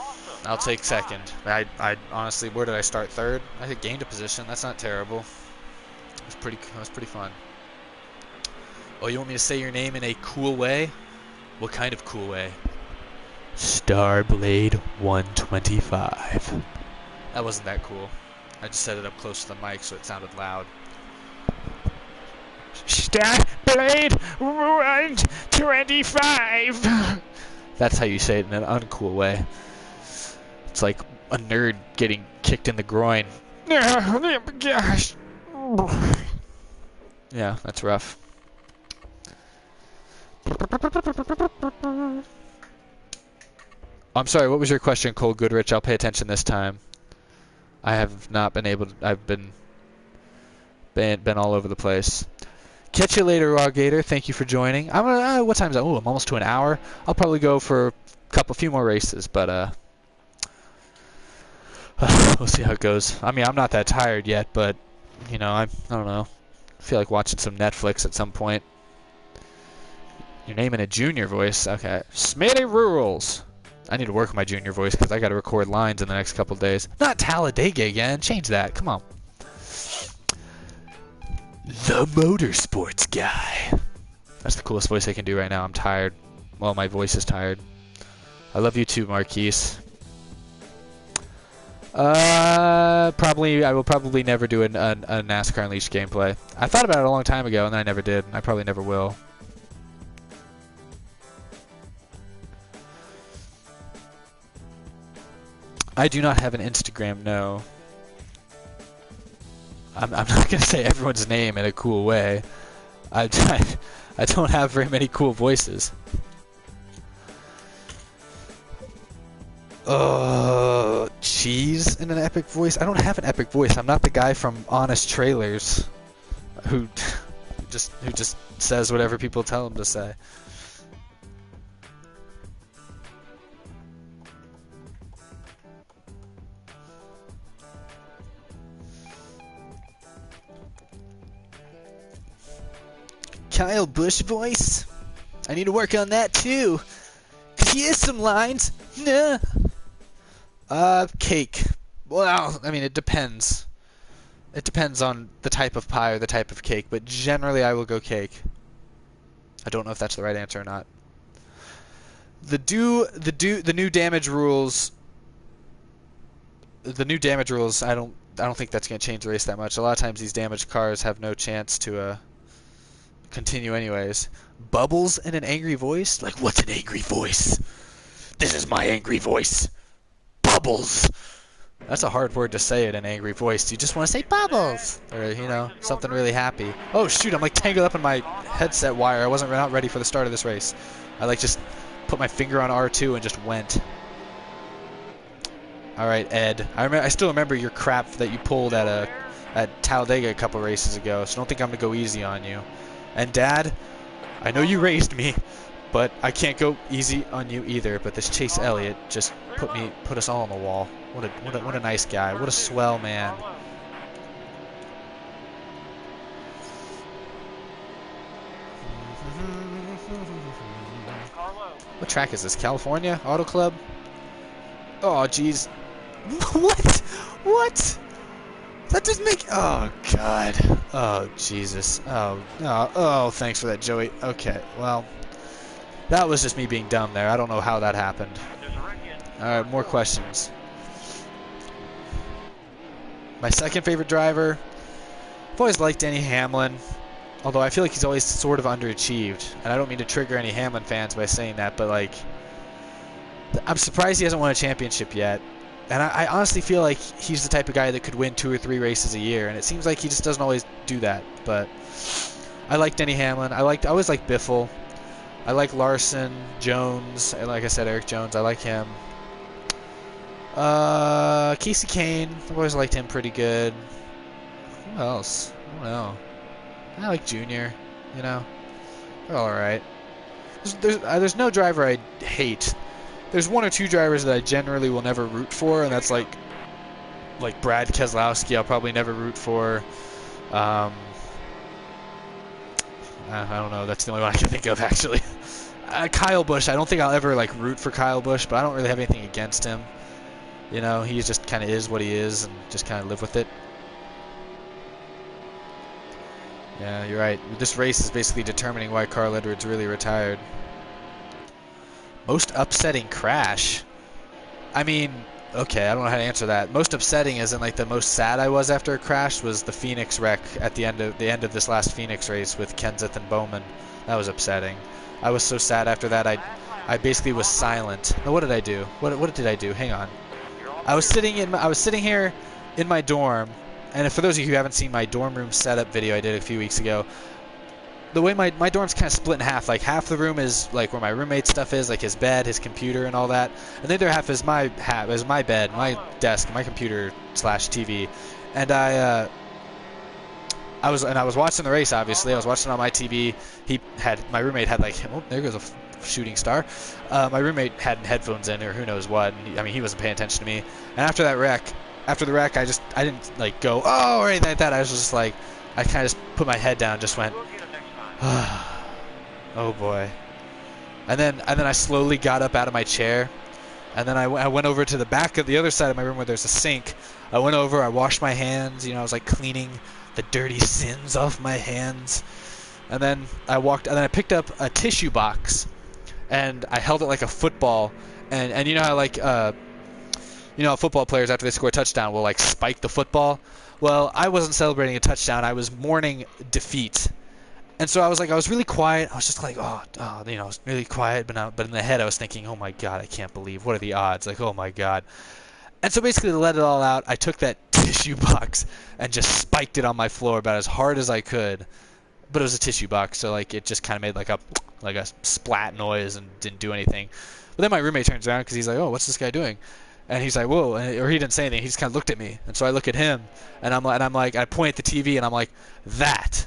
A: I'll take second. I honestly, where did I start? Third? I gained a position. That's not terrible. It was pretty fun. Oh, you want me to say your name in a cool way? What kind of cool way? Starblade 125. That wasn't that cool. I just set it up close to the mic so it sounded loud. Starblade 125. That's how you say it in an uncool way. It's like a nerd getting kicked in the groin. Gosh. Yeah, that's rough. I'm sorry, what was your question, Cole Goodrich? I'll pay attention this time. I have not been able to... I've been all over the place. Catch you later, Raw Gator. Thank you for joining. What time is it? Oh, I'm almost to an hour. I'll probably go for a few more races, but we'll see how it goes. I mean, I'm not that tired yet, but you know, I don't know. I feel like watching some Netflix at some point. Your name in a junior voice. Okay. Smitty rules. I need to work on my junior voice because I got to record lines in the next couple days. Not Talladega again. Change that. Come on. The motorsports guy. That's the coolest voice I can do right now. I'm tired. Well, my voice is tired. I love you too, Marquise. I will probably never do a NASCAR Unleashed gameplay. I thought about it a long time ago, and then I never did. I probably never will. I do not have an Instagram, no. I'm not going to say everyone's name in a cool way. I don't have very many cool voices. Cheese in an epic voice? I don't have an epic voice. I'm not the guy from Honest Trailers who just says whatever people tell him to say. Kyle Busch voice? I need to work on that too. Cause he has some lines. Nah. Cake. Well, I mean, it depends. It depends on the type of pie or the type of cake, but generally I will go cake. I don't know if that's the right answer or not. The new damage rules. The new damage rules. I don't think that's gonna change the race that much. A lot of times these damaged cars have no chance to continue anyways. Bubbles in an angry voice? Like, what's an angry voice? This is my angry voice. Bubbles. That's a hard word to say in an angry voice. You just want to say bubbles, or you know, something really happy. Oh shoot! I'm like tangled up in my headset wire. I wasn't not ready for the start of this race. I like just put my finger on R2 and just went. All right, Ed. I still remember your crap that you pulled at Talladega a couple races ago. So don't think I'm gonna go easy on you. And Dad, I know you raised me, but I can't go easy on you either. But this Chase Elliott just put us all on the wall. What a nice guy. What a swell man. What track is this? California Auto Club? Oh, jeez. What? What? That doesn't make... Oh, God. Oh, Jesus. Oh, no. Oh, thanks for that, Joey. Okay, well, that was just me being dumb there. I don't know how that happened. All right, more questions. My second favorite driver, I've always liked Denny Hamlin, although I feel like he's always sort of underachieved. And I don't mean to trigger any Hamlin fans by saying that, but, like, I'm surprised he hasn't won a championship yet. And I honestly feel like he's the type of guy that could win 2 or 3 races a year, and it seems like he just doesn't always do that. But I like Denny Hamlin. I always like Biffle. I like Larson, Jones. Like I said, Eric Jones. I like him. Casey Kane. I've always liked him pretty good. Who else? I don't know. I like Junior. You know, they're all right. There's no driver I hate. There's 1 or 2 drivers that I generally will never root for, and that's like Brad Keselowski. I'll probably never root for. I don't know. That's the only one I can think of, actually. Kyle Busch. I don't think I'll ever like root for Kyle Busch, but I don't really have anything against him. You know, he just kind of is what he is, and just kind of live with it. Yeah, you're right. This race is basically determining why Carl Edwards really retired. Most upsetting crash? I mean, okay, I don't know how to answer that. Most upsetting isn't like the most sad I was after a crash was the Phoenix wreck at the end of this last Phoenix race with Kenseth and Bowman. That was upsetting. I was so sad after that. I basically was silent. No, what did I do? What did I do? Hang on. I was sitting here in my dorm, and for those of you who haven't seen my dorm room setup video I did a few weeks ago, the way my dorm's kind of split in half. Like half the room is like where my roommate's stuff is, like his bed, his computer, and all that. And the other half is my bed, my desk, my computer / TV. And I was watching the race. Obviously, I was watching on my TV. My roommate had like, oh, there goes a shooting star. My roommate had headphones in, or who knows what. And he wasn't paying attention to me. And after the wreck, I didn't like go oh or anything like that. I was just like, I kind of just put my head down, just went. Oh boy. And then I slowly got up out of my chair, and then I went over to the back of the other side of my room where there's a sink. I went over, I washed my hands, I was like cleaning the dirty sins off my hands. And then I picked up a tissue box, and I held it like a football. And you know how like how football players after they score a touchdown will like spike the football? Well, I wasn't celebrating a touchdown, I was mourning defeat. And so I was really quiet. I was just like, I was really quiet, but in the head I was thinking, oh my God, I can't believe, what are the odds? Like, oh my God. And so basically to let it all out, I took that tissue box and just spiked it on my floor about as hard as I could. But it was a tissue box, so like it just kind of made like a splat noise and didn't do anything. But then my roommate turns around because he's like, oh, what's this guy doing? And he's like, whoa, or he didn't say anything. He just kind of looked at me, and so I look at him, and I'm like, I point at the TV, and I'm like, that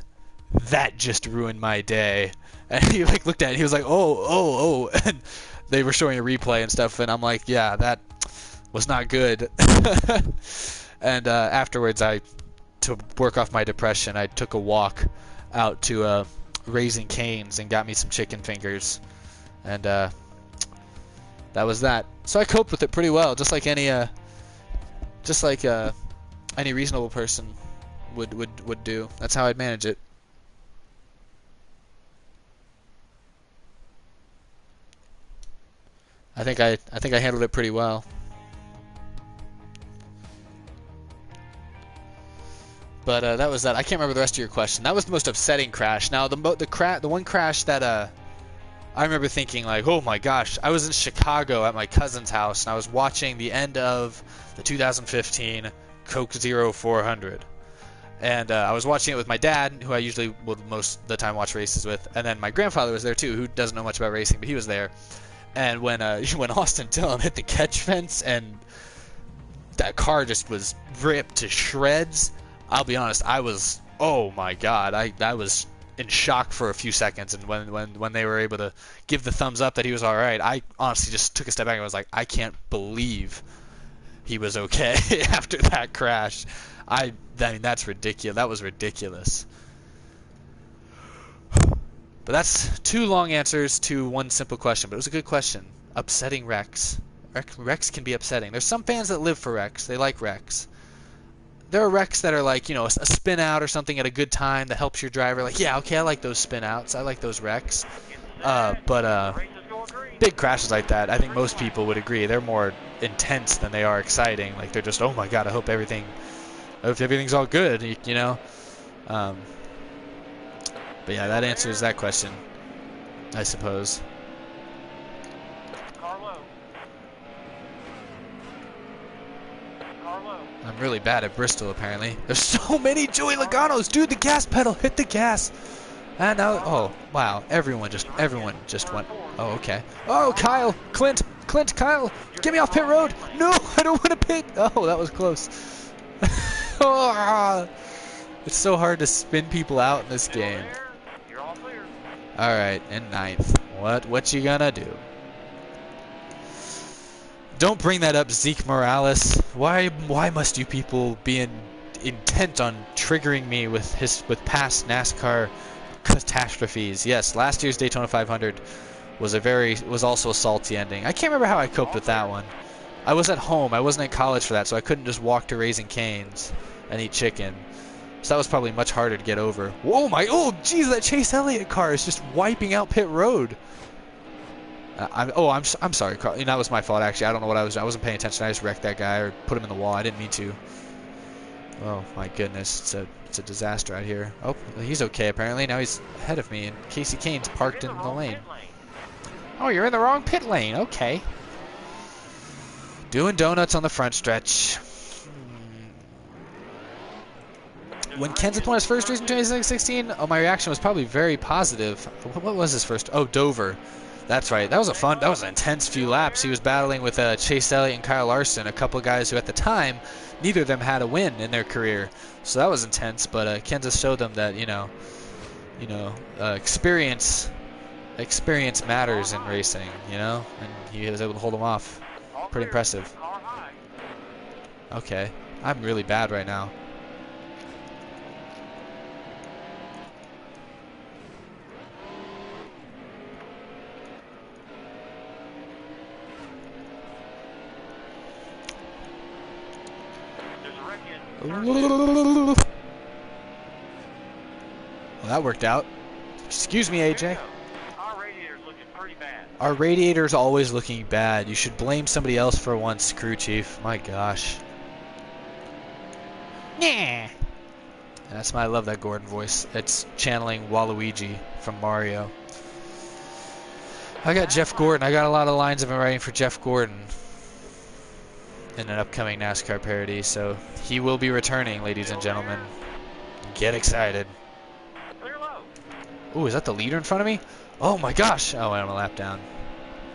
A: just ruined my day. And he like looked at it, he was like, oh, and they were showing a replay and stuff, and I'm like, yeah, that was not good. And afterwards, to work off my depression, I took a walk out to Raising Cane's and got me some chicken fingers, and that was that. So I coped with it pretty well, just like any reasonable person would do. That's how I'd manage it. I think I handled it pretty well. But that was that. I can't remember the rest of your question. That was the most upsetting crash. Now the one crash that I remember thinking like, oh my gosh, I was in Chicago at my cousin's house and I was watching the end of the 2015 Coke Zero 400. And I was watching it with my dad, who I usually would most of the time watch races with, and then my grandfather was there too, who doesn't know much about racing, but he was there. And when Austin Dillon hit the catch fence and that car just was ripped to shreds, I'll be honest, I was, oh my God, I was in shock for a few seconds. And when they were able to give the thumbs up that he was all right, I honestly just took a step back and was like, I can't believe he was okay after that crash. I mean, that's ridiculous. That was ridiculous. But that's 2 long answers to 1 simple question. But it was a good question. Upsetting wrecks. Wrecks can be upsetting. There's some fans that live for wrecks. They like wrecks. There are wrecks that are like, you know, a spin out or something at a good time that helps your driver. Like, yeah, okay, I like those spin outs. I like those wrecks. But big crashes like that, I think most people would agree, they're more intense than they are exciting. Like, they're just, oh my god, I hope everything's all good, you know. But yeah, that answers that question, I suppose. I'm really bad at Bristol, apparently. There's so many Joey Logano's, dude. The gas pedal, hit the gas. And now, oh wow, everyone just went. Oh, okay. Oh, Kyle, Clint, Kyle, get me off pit road. No, I don't want to pit. Oh, that was close. Oh, it's so hard to spin people out in this game. All right, in 9th. What you gonna do? Don't bring that up, Zeke Morales. Why must you people be intent on triggering me with past NASCAR catastrophes? Yes, last year's Daytona 500 was also a salty ending. I can't remember how I coped with that one. I was at home. I wasn't at college for that, so I couldn't just walk to Raising Cane's and eat chicken. So that was probably much harder to get over. Whoa, oh, geez, that Chase Elliott car is just wiping out pit road. I'm sorry, Carl. You know, that was my fault, actually. I don't know what I was doing. I wasn't paying attention. I just wrecked that guy or put him in the wall. I didn't mean to. Oh, my goodness. It's a disaster out here. Oh, he's okay, apparently. Now he's ahead of me, and Casey Kane's parked in the lane. Oh, you're in the wrong pit lane. Okay. Doing donuts on the front stretch. When Kenseth won his first race in 2016, my reaction was probably very positive. What was his first? Oh, Dover. That's right. That was an intense few laps. He was battling with Chase Elliott and Kyle Larson, a couple of guys who at the time, neither of them had a win in their career. So that was intense, but Kenseth showed them that, experience matters in racing, you know, and he was able to hold them off. Pretty impressive. Okay. I'm really bad right now. Well, that worked out. Excuse me, AJ.
B: Our radiator's looking pretty bad.
A: Our radiator's always looking bad. You should blame somebody else for once, crew chief. My gosh. Nah. I love that Gordon voice. It's channeling Waluigi from Mario. I got Jeff Gordon. I got a lot of lines I've been writing for Jeff Gordon in an upcoming NASCAR parody, so he will be returning, ladies and gentlemen. Get excited. Ooh, is that the leader in front of me? Oh my gosh! Oh, I'm a lap down.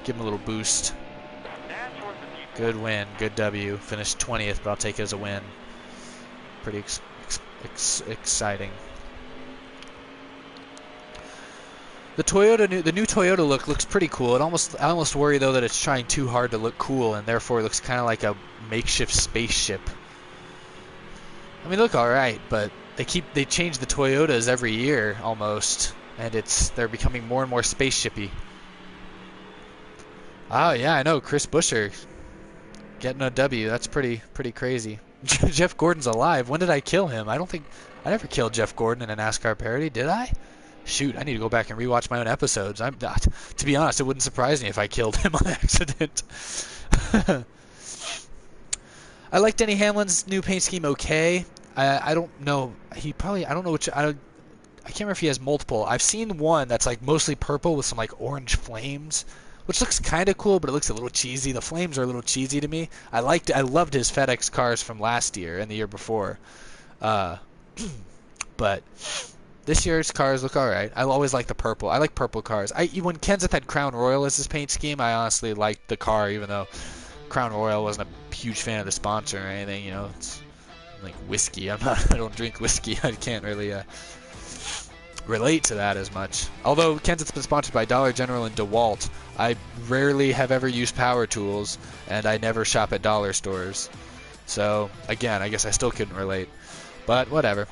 A: Give him a little boost. Good win, good W. Finished 20th, but I'll take it as a win. Pretty exciting. The new Toyota looks pretty cool. I almost worry though that it's trying too hard to look cool, and therefore it looks kind of like a makeshift spaceship. I mean, they look all right, but they change the Toyotas every year almost, and they're becoming more and more spaceshipy. Oh yeah, I know, Chris Buescher getting a W. That's pretty crazy. Jeff Gordon's alive. When did I kill him? I never killed Jeff Gordon in a NASCAR parody, did I? Shoot, I need to go back and rewatch my own episodes. To be honest, it wouldn't surprise me if I killed him on accident. I like Denny Hamlin's new paint scheme okay. I don't know. I don't know which. I can't remember if he has multiple. I've seen one that's like mostly purple with some like orange flames, which looks kind of cool, but it looks a little cheesy. The flames are a little cheesy to me. I loved his FedEx cars from last year and the year before. But this year's cars look alright. I always like the purple. I like purple cars. When Kenseth had Crown Royal as his paint scheme, I honestly liked the car, even though Crown Royal wasn't a huge fan of the sponsor or anything. You know, it's like whiskey. I don't drink whiskey. I can't really relate to that as much. Although Kenseth's been sponsored by Dollar General and DeWalt, I rarely have ever used power tools, and I never shop at dollar stores. So again, I guess I still couldn't relate. But whatever.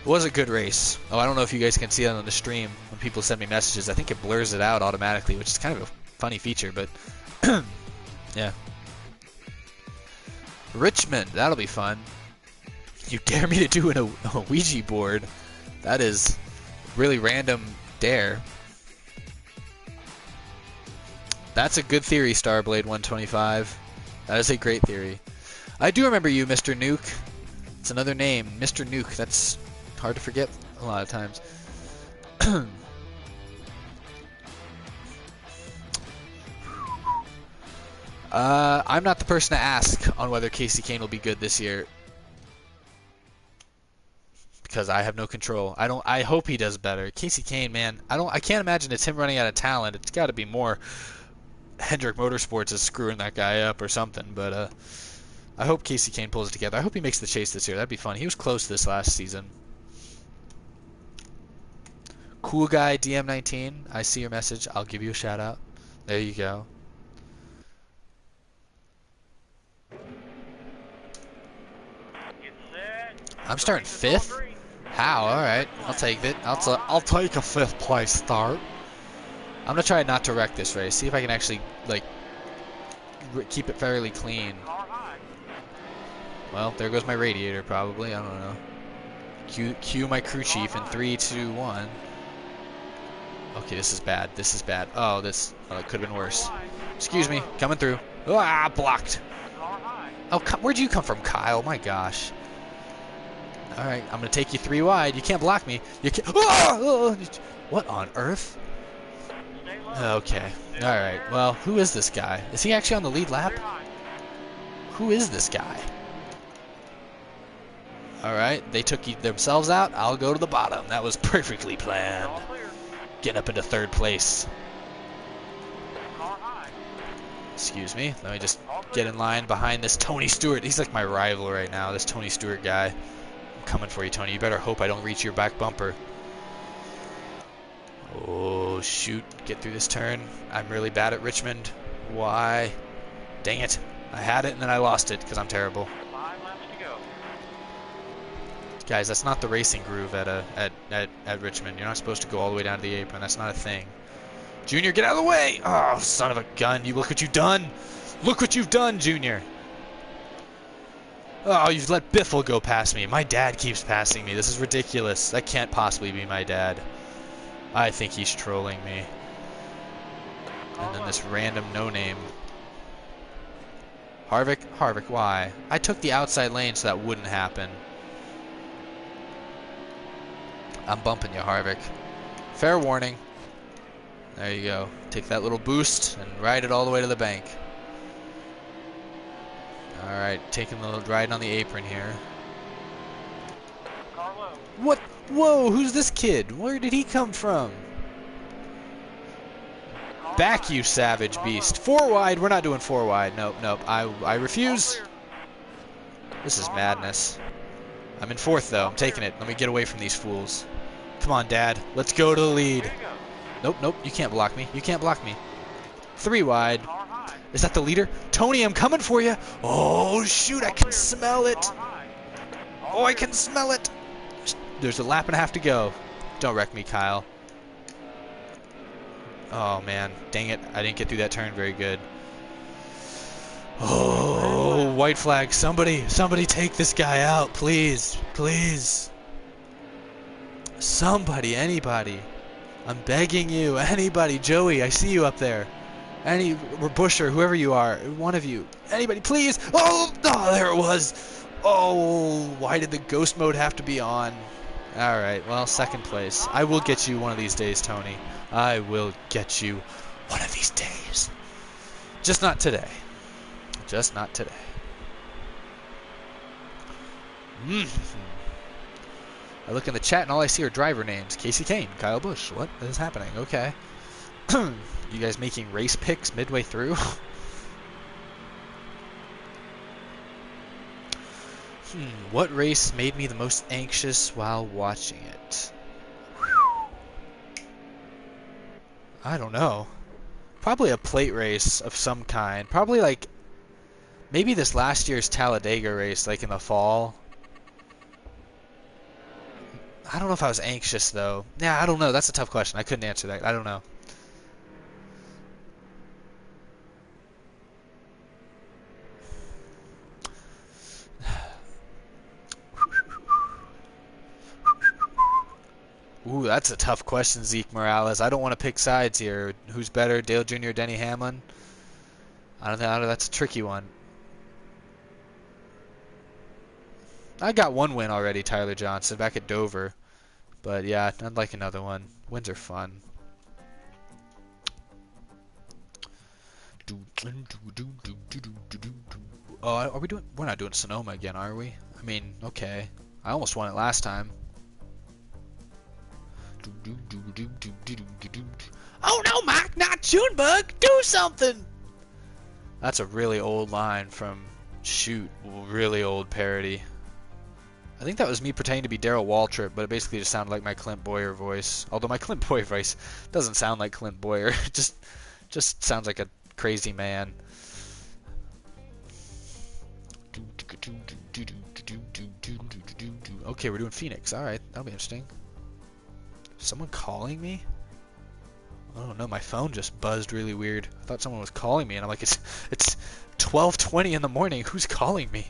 A: It was a good race. Oh, I don't know if you guys can see that on the stream when people send me messages. I think it blurs it out automatically, which is kind of a funny feature, but yeah. Richmond, that'll be fun. You dare me to do a Ouija board? That is really random dare. That's a good theory, Starblade 125. That is a great theory. I do remember you, Mr. Nuke. It's another name, Mr. Nuke. That's hard to forget a lot of times. I'm not the person to ask on whether Casey Kane will be good this year, because I have no control. I hope he does better. Casey Kane, man, I can't imagine it's him running out of talent. It's got to be more Hendrick Motorsports is screwing that guy up or something. But I hope Casey Kane pulls it together. I hope he makes the chase this year. That'd be fun. He was close this last season. Cool guy DM19. I see your message. I'll give you a shout out. There you go. I'm starting 5th? How? Alright. I'll take it. I'll take a 5th place start. I'm going to try not to wreck this race. See if I can actually, like, keep it fairly clean. Well, there goes my radiator, probably. I don't know. Cue my crew chief in 3, 2, 1. Okay, this is bad. This is bad. Oh, it could have been worse. Excuse me. Coming through. Ah, blocked. Oh, where'd you come from, Kyle? My gosh. All right, I'm going to take you 3 wide. You can't block me. You can't. Oh! What on earth? Okay. All right. Well, who is this guy? Is he actually on the lead lap? Who is this guy? All right. They took themselves out. I'll go to the bottom. That was perfectly planned. Getting up into 3rd place. Excuse me. Let me just get in line behind this Tony Stewart. He's like my rival right now, this Tony Stewart guy. I'm coming for you, Tony. You better hope I don't reach your back bumper. Oh, shoot. Get through this turn. I'm really bad at Richmond. Why? Dang it. I had it and then I lost it because I'm terrible.
B: 5 laps to go.
A: Guys, that's not the racing groove at Richmond. You're not supposed to go all the way down to the apron. That's not a thing. Junior, get out of the way! Oh, son of a gun. You look what you've done. Look what you've done, Junior. Oh, you've let Biffle go past me. My dad keeps passing me. This is ridiculous. That can't possibly be my dad. I think he's trolling me. And then this random no-name. Harvick, why? I took the outside lane so that wouldn't happen. I'm bumping you, Harvick. Fair warning. There you go. Take that little boost and ride it all the way to the bank. Alright, taking a little ride on the apron here. What? Whoa, who's this kid? Where did he come from? Back, you savage beast. 4 wide. We're not doing 4 wide. Nope, nope. I refuse. This is madness. I'm in 4th, though. I'm taking it. Let me get away from these fools. Come on, Dad. Let's go to the lead. Nope, nope. You can't block me. You can't block me. 3 wide. Is that the leader? Tony, I'm coming for you. Oh, shoot. I can smell it. Oh, I can smell it. There's a lap and a half to go. Don't wreck me, Kyle. Oh, man. Dang it. I didn't get through that turn very good. Oh, white flag. Somebody take this guy out, please. Please. Somebody, anybody. I'm begging you. Anybody. Joey, I see you up there. Or Busher, whoever you are. One of you. Anybody, please. Oh, there it was. Oh, why did the ghost mode have to be on? All right, well, 2nd place. I will get you one of these days, Tony. I will get you one of these days. Just not today. Just not today. I look in the chat and all I see are driver names. Casey Kane, Kyle Busch. What is happening? Okay. You guys making race picks midway through? What race made me the most anxious while watching it? I don't know. Probably a plate race of some kind. Probably like maybe this last year's Talladega race, like in the fall. I don't know if I was anxious though. Yeah, I don't know. That's a tough question. I couldn't answer that. I don't know. Ooh, that's a tough question, Zeke Morales. I don't want to pick sides here. Who's better, Dale Jr. or Denny Hamlin? I don't know. That's a tricky one. I got one win already, Tyler Johnson, back at Dover. But yeah, I'd like another one. Wins are fun. Oh, are we doing? We're not doing Sonoma again, are we? I mean, okay. I almost won it last time. Oh no, Mike, not Junebug! Do something! That's a really old line from, shoot, really old parody. I think that was me pretending to be Darrell Waltrip, but it basically just sounded like my Clint Boyer voice. Although my Clint Boyer voice doesn't sound like Clint Boyer. It just sounds like a crazy man. Okay, we're doing Phoenix. Alright, that'll be interesting. Someone calling me? I don't know, my phone just buzzed really weird. I thought someone was calling me, and I'm like, it's 12:20 in the morning. Who's calling me?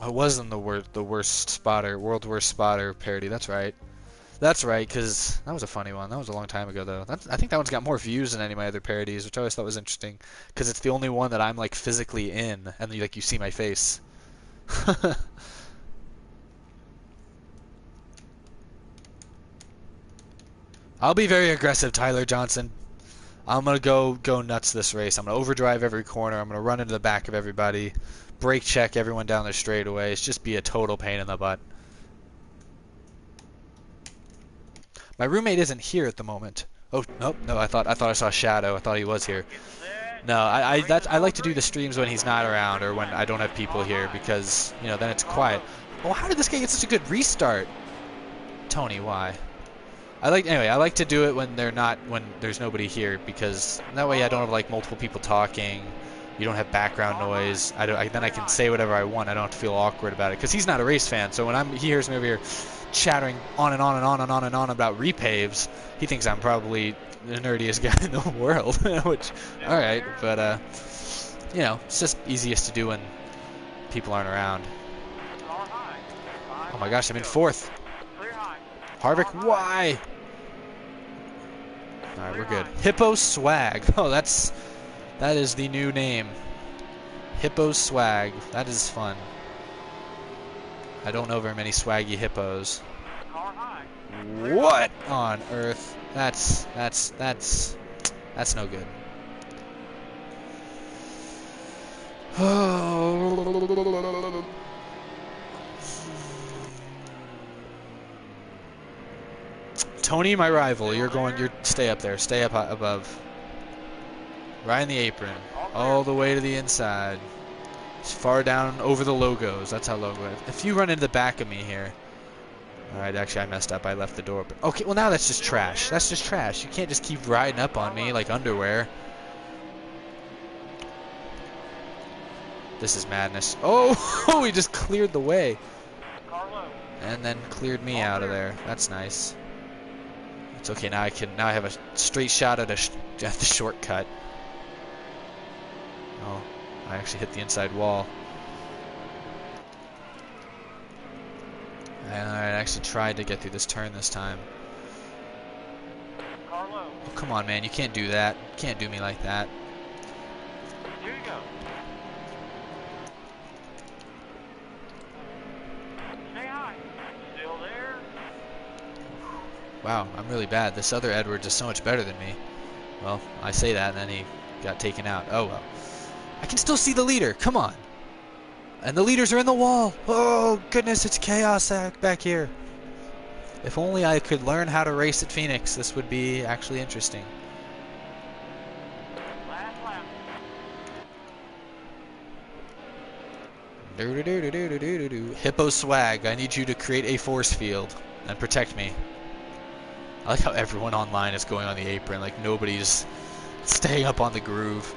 A: Oh, it wasn't the worst spotter, world's worst spotter parody. That's right. That's right, because that was a funny one. That was a long time ago, though. I think that one's got more views than any of my other parodies, which I always thought was interesting, because it's the only one that I'm like physically in, and you see my face. I'll be very aggressive, Tyler Johnson. I'm gonna go nuts this race. I'm gonna overdrive every corner. I'm gonna run into the back of everybody, brake check everyone down their straightaways. Just be a total pain in the butt. My roommate isn't here at the moment. Oh, nope, no, I thought I saw a shadow. I thought he was here. No, I like to do the streams when he's not around or when I don't have people here because, you know, then it's quiet. Oh, how did this guy get such a good restart? Tony, why? I like to do it when there's nobody here because that way I don't have like multiple people talking. You don't have background noise. Then I can say whatever I want. I don't have to feel awkward about it because he's not a race fan. So when he hears me over here chattering on and on and on and on and on about repaves, he thinks I'm probably the nerdiest guy in the world. Which, all right, but you know, it's just easiest to do when people aren't around. Oh my gosh, I'm in fourth. Harvick, why? All right, we're good. Hippo Swag. Oh, that is the new name. Hippo Swag. That is fun. I don't know very many swaggy hippos. What on earth? That's no good. Tony, my rival, stay up there, stay up above. Right in the apron, all the way to the inside. As far down over the logos. That's how logo is. If you run into the back of me here. Alright, actually I messed up. I left the door open. Okay, well now that's just trash. That's just trash. You can't just keep riding up on me like underwear. This is madness. Oh, he just cleared the way. And then cleared me out of there. That's nice. It's okay, now I have a straight shot at the shortcut. Oh, I actually hit the inside wall. And I actually tried to get through this turn this time. Oh, come on, man, you can't do that. You can't do me like that.
B: Here you go. Say hi. Still there?
A: Wow, I'm really bad. This other Edwards is so much better than me. Well, I say that, and then he got taken out. Oh, well. I can still see the leader. Come on. And the leaders are in the wall. Oh, goodness, it's chaos back here. If only I could learn how to race at Phoenix, this would be actually interesting.
B: Last lap.
A: Hippo swag. I need you to create a force field and protect me. I like how everyone online is going on the apron. Like nobody's staying up on the groove.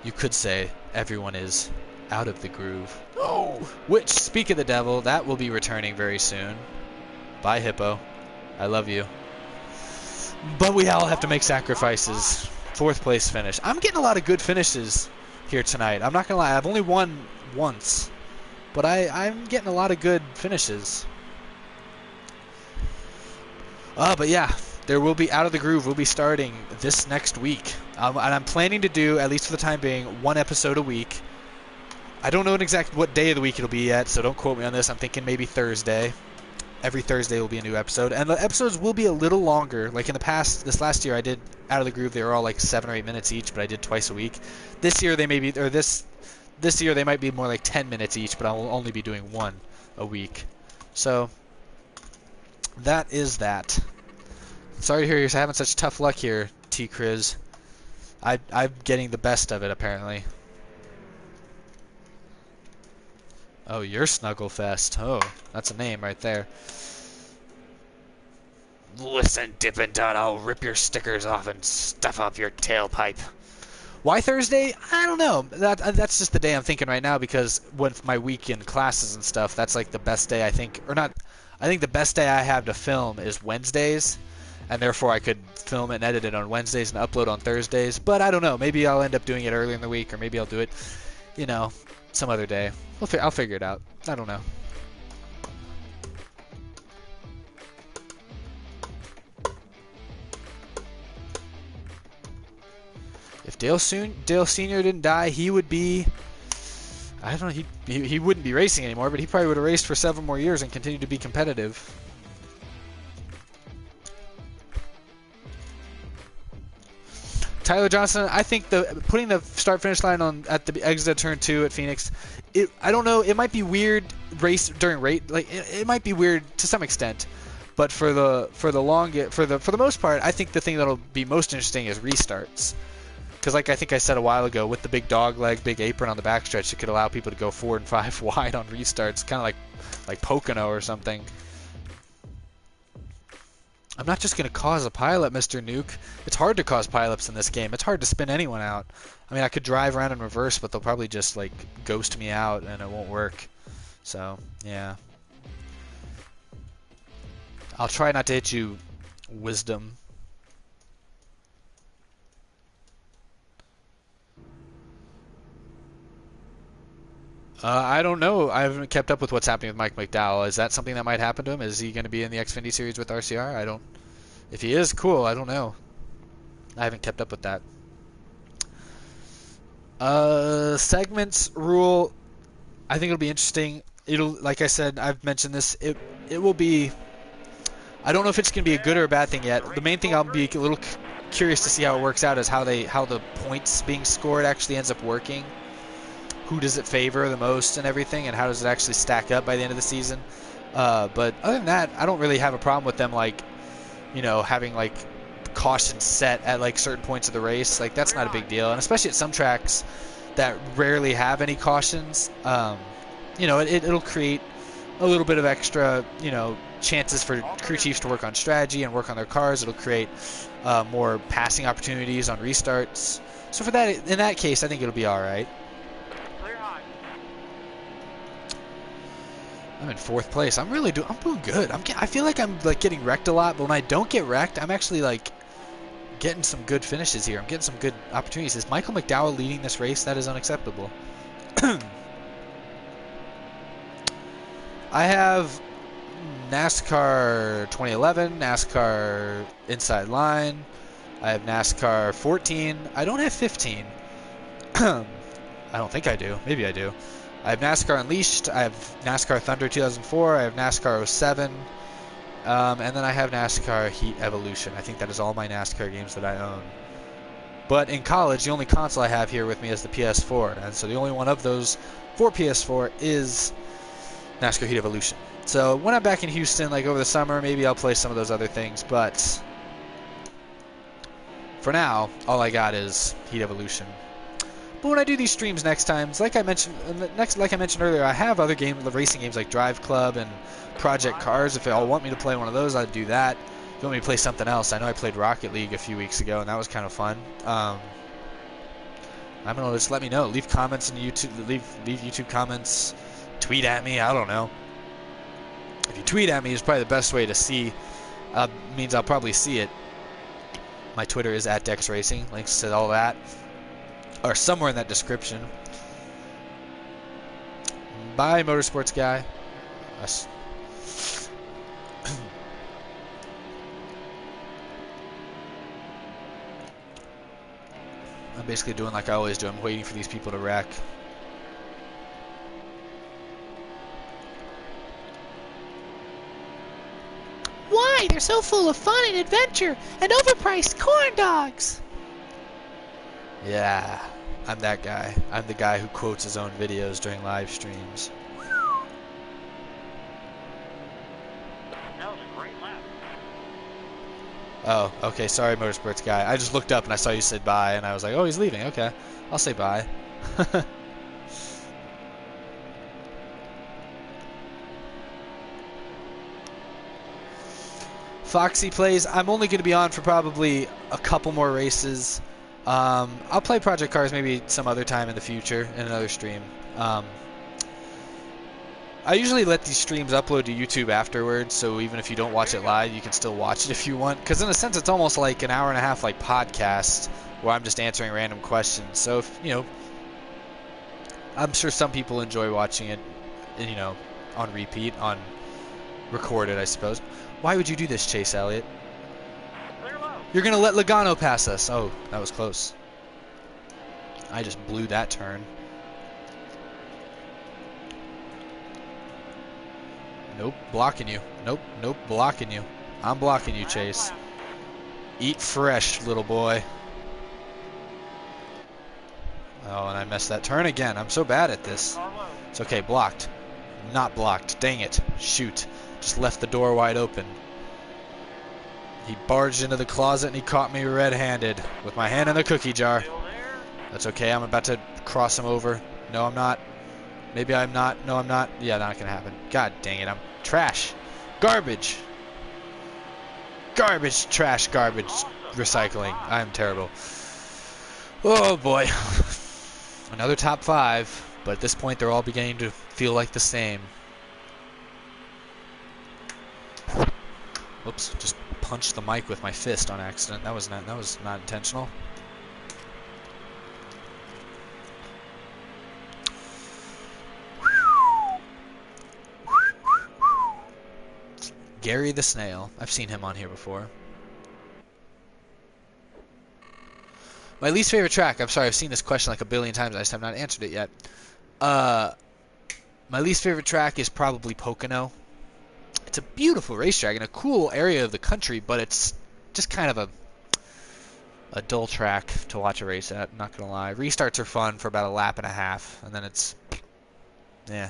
A: You could say everyone is out of the groove. Oh! Which, speak of the devil, that will be returning very soon. Bye, Hippo. I love you. But we all have to make sacrifices. 4th place finish. I'm getting a lot of good finishes here tonight. I'm not going to lie. I've only won once. But I'm getting a lot of good finishes. But yeah, there will be Out of the Groove. Will be starting this next week. And I'm planning to do, at least for the time being, 1 episode a week. I don't know what day of the week it'll be yet, so don't quote me on this. I'm thinking maybe Thursday. Every Thursday will be a new episode. And the episodes will be a little longer. Like in the past, this last year I did Out of the Groove. They were all like 7 or 8 minutes each, but I did twice a week. This year they may be, or this year they might be more like 10 minutes each, but I will only be doing 1 a week. So that is that. Sorry to hear you're having such tough luck here, T-Criz. I'm getting the best of it, apparently. Oh, you're Snugglefest. Oh, that's a name right there. Listen, Dippin' Dot, I'll rip your stickers off and stuff up your tailpipe. Why Thursday? I don't know. That's just the day I'm thinking right now because with my weekend classes and stuff, that's like the best day I think. Or not. I think the best day I have to film is Wednesdays. And therefore I could film it and edit it on Wednesdays and upload on Thursdays. But I don't know. Maybe I'll end up doing it early in the week, or maybe I'll do it, some other day. I'll figure it out. I don't know. If Dale Sr. didn't die, he would be... I don't know. He wouldn't be racing anymore, but he probably would have raced for several more years and continued to be competitive. Tyler Johnson, I think putting the start-finish line at the exit of turn 2 at Phoenix, I don't know, it might be weird it might be weird to some extent, but for the most part, I think the thing that'll be most interesting is restarts, because like I think I said a while ago, with the big dog leg, big apron on the backstretch, it could allow people to go 4 and 5 wide on restarts, kind of like Pocono or something. I'm not just going to cause a pileup, Mr. Nuke. It's hard to cause pileups in this game. It's hard to spin anyone out. I mean, I could drive around in reverse, but they'll probably just, like, ghost me out, and it won't work. So, yeah. I'll try not to hit you, Wisdom. I don't know. I haven't kept up with what's happening with Mike McDowell. Is that something that might happen to him? Is he going to be in the Xfinity Series with RCR? If he is, cool. I don't know. I haven't kept up with that. Segments rule. I think it'll be interesting. Like I said, I've mentioned this. It will be. I don't know if it's going to be a good or a bad thing yet. The main thing I'll be a little curious to see how it works out is how the points being scored actually ends up working. Who does it favor the most and everything, and how does it actually stack up by the end of the season? But other than that, I don't really have a problem with them, having caution set at certain points of the race. That's not a big deal, and especially at some tracks that rarely have any cautions. It'll create a little bit of extra, chances for crew chiefs to work on strategy and work on their cars. It'll create more passing opportunities on restarts. So in that case, I think it'll be all right. I'm in 4th place. I'm doing good. I feel like I'm getting wrecked a lot, but when I don't get wrecked, I'm actually getting some good finishes here. I'm getting some good opportunities. Is Michael McDowell leading this race? That is unacceptable. I have NASCAR 2011, NASCAR Inside Line. I have NASCAR 14. I don't have 15. I don't think I do. Maybe I do. I have NASCAR Unleashed, I have NASCAR Thunder 2004, I have NASCAR 07, and then I have NASCAR Heat Evolution. I think that is all my NASCAR games that I own. But in college, the only console I have here with me is the PS4, and so the only one of those for PS4 is NASCAR Heat Evolution. So when I'm back in Houston, over the summer, maybe I'll play some of those other things, but for now, all I got is Heat Evolution. But when I do these streams next time, it's like I mentioned earlier, I have other racing games like Drive Club and Project Cars. If y'all want me to play one of those, I'd do that. If you want me to play something else, I know I played Rocket League a few weeks ago, and that was kind of fun. I don't know, just let me know. Leave comments in YouTube. Leave YouTube comments. Tweet at me. I don't know. If you tweet at me, is probably the best way to see. Means I'll probably see it. My Twitter is @DexRacing. Links to all that are somewhere in that description. Bye, Motorsports Guy. I'm basically doing like I always do. I'm waiting for these people to wreck. Why? They're so full of fun and adventure and overpriced corn dogs. Yeah, I'm that guy. I'm the guy who quotes his own videos during live streams.
B: That was a great lap.
A: Oh, okay. Sorry, Motorsports Guy. I just looked up and I saw you said bye, and I was like, oh, he's leaving. Okay, I'll say bye. Foxy plays. I'm only going to be on for probably a couple more races. I'll play Project Cars maybe some other time in the future in another stream. I usually let these streams upload to YouTube afterwards, so even if you don't watch it live, you can still watch it if you want. Because in a sense, it's almost like an hour and a half like podcast where I'm just answering random questions. So if, you know, I'm sure some people enjoy watching it, you know, on repeat, on recorded, I suppose. Why would you do this, Chase Elliott? You're going to let Logano pass us. Oh, that was close. I just blew that turn. Nope, blocking you. Nope, blocking you. I'm blocking you, Chase. Eat fresh, little boy. Oh, and I messed that turn again. I'm so bad at this. It's okay, blocked. Not blocked. Dang it. Shoot. Just left the door wide open. He barged into the closet and he caught me red-handed with my hand in the cookie jar. That's okay. I'm about to cross him over. No, I'm not. Maybe I'm not. No, I'm not. Yeah, not gonna happen. God dang it. I'm trash. Garbage. Garbage, trash, garbage, recycling. I'm terrible. Oh, boy. Another top 5, but at this point they're all beginning to feel like the same. Whoops, just punched the mic with my fist on accident. That was not intentional. Gary the Snail. I've seen him on here before. My least favorite track. I'm sorry, I've seen this question like a billion times. I just have not answered it yet. My least favorite track is probably Pocono. It's a beautiful racetrack in a cool area of the country, but it's just kind of a dull track to watch a race at, not gonna lie. Restarts are fun for about a lap and a half, and then it's, yeah.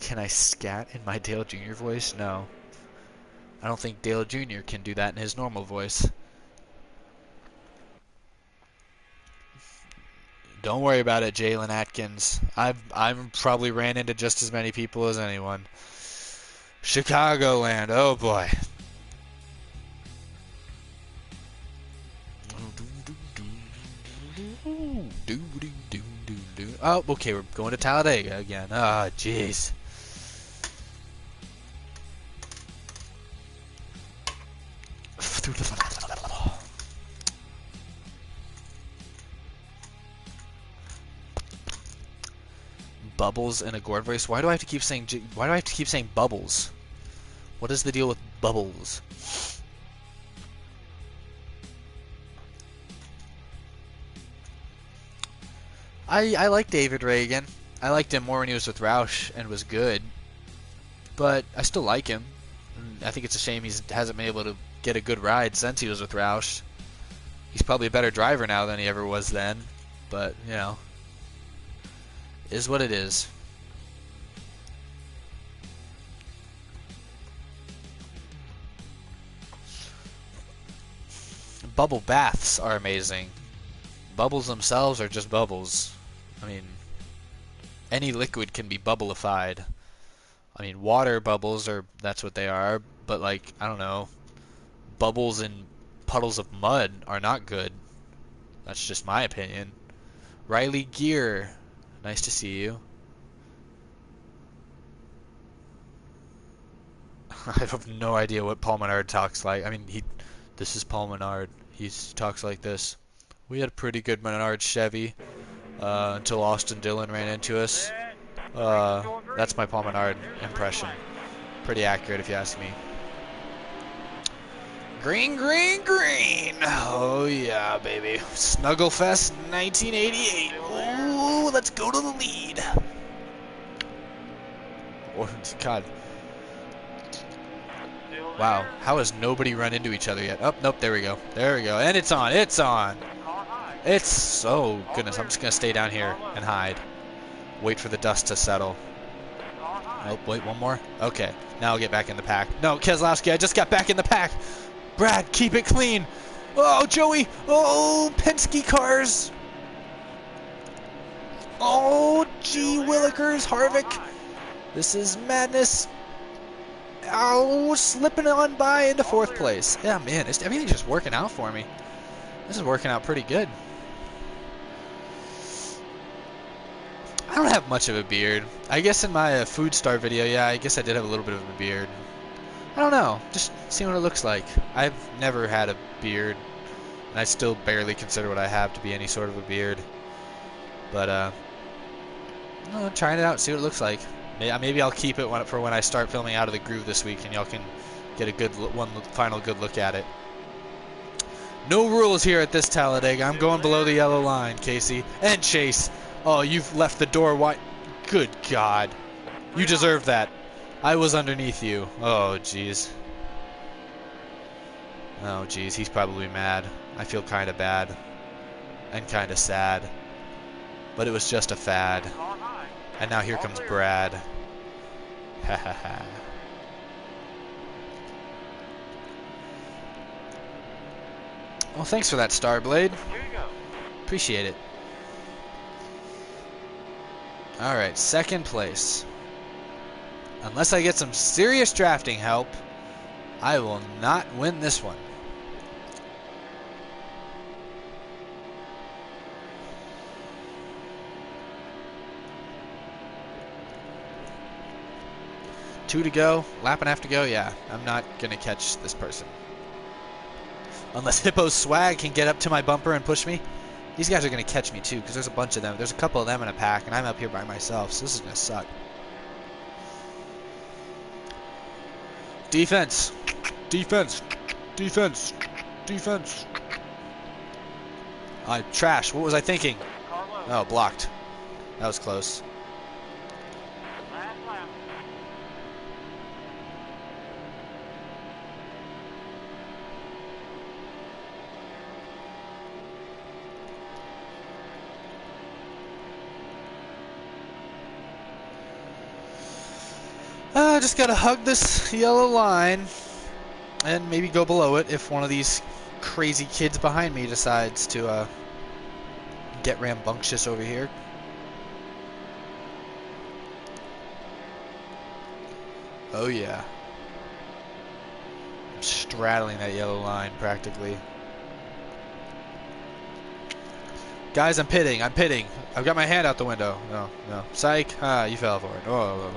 A: Can I scat in my Dale Jr. voice? No. I don't think Dale Jr. can do that in his normal voice. Don't worry about it, Jalen Atkins. I've probably ran into just as many people as anyone. Chicagoland, oh boy. Oh, okay, we're going to Talladega again. Ah, jeez. Bubbles in a Gord voice. Why do I have to keep saying? Why do I have to keep saying bubbles? What is the deal with bubbles? I like David Reagan. I liked him more when he was with Roush and was good, but I still like him. I think it's a shame he hasn't been able to get a good ride since he was with Roush. He's probably a better driver now than he ever was then, but you know, is what it is. bubble baths are amazing. Bubbles themselves are just bubbles. I mean, any liquid can be bubblified. I mean, water bubbles are, that's what they are, but like, I don't know, bubbles in puddles of mud are not good. That's just my opinion. Riley Gear, nice to see you. I have no idea what Paul Menard talks like. I mean, this is Paul Menard. He talks like this. We had a pretty good Menard Chevy until Austin Dillon ran into us. That's my Paul Menard impression. Pretty accurate if you ask me. Green, green, green. Oh yeah, baby. Snugglefest 1988. Ooh, let's go to the lead. Oh, God. Wow, how has nobody run into each other yet? Oh, nope, there we go. There we go. And it's on. It's on. It's, oh, goodness. I'm just going to stay down here and hide. Wait for the dust to settle. Nope, wait, one more. Okay, now I'll get back in the pack. No, Keselowski, I just got back in the pack. Brad, keep it clean. Oh, Joey. Oh, Penske cars. Oh, gee willikers, Harvick. This is madness. Oh, slipping on by into fourth place. Yeah, man, everything's just working out for me. This is working out pretty good. I don't have much of a beard. I guess in my food star video, yeah, I guess I did have a little bit of a beard. I don't know, just seeing what it looks like. I've never had a beard, and I still barely consider what I have to be any sort of a beard. But, I'm trying it out, see what it looks like. Maybe I'll keep it for when I start filming Out of the Groove this week, and y'all can get a good final good look at it. No rules here at this Talladega. I'm going below the yellow line, Casey. And Chase. Oh, you've left the door wide. Good God. You deserve that. I was underneath you. Oh, jeez. Oh, jeez. He's probably mad. I feel kind of bad. And kind of sad. But it was just a fad. And now here comes Brad. Ha ha ha. Well, thanks for that, Starblade. Appreciate it. Alright, second place. Unless I get some serious drafting help, I will not win this one. Two to go, lap and a half to go, yeah. I'm not going to catch this person. Unless Hippo's Swag can get up to my bumper and push me. These guys are going to catch me too, because there's a bunch of them. There's a couple of them in a pack, and I'm up here by myself, so this is going to suck. Defense. Defense. Defense. Defense. Trash. What was I thinking? Oh, blocked. That was close. I just gotta hug this yellow line and maybe go below it if one of these crazy kids behind me decides to get rambunctious over here. Oh yeah. I'm straddling that yellow line practically. Guys, I'm pitting. I'm pitting. I've got my hand out the window. No, no. Psych. Ah, you fell for it. Oh.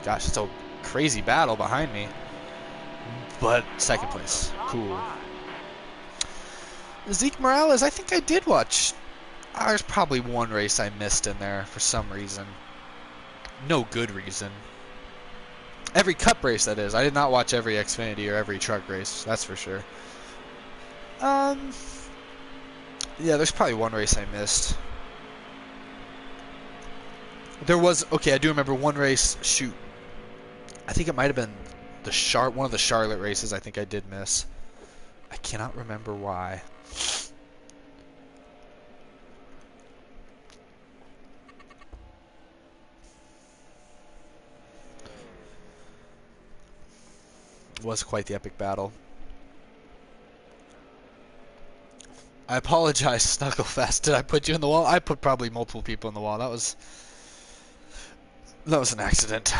A: Gosh, it's a crazy battle behind me. But second place. Cool. Zeke Morales, I think I did watch. There's probably one race I missed in there for some reason. No good reason. Every cup race, that is. I did not watch every Xfinity or every truck race. That's for sure. Yeah, there's probably one race I missed. There was, okay, I do remember one race, shoot. I think it might have been one of the Charlotte races I think I did miss. I cannot remember why. It was quite the epic battle. I apologize, Snugglefest. Did I put you in the wall? I put probably multiple people in the wall. That was an accident.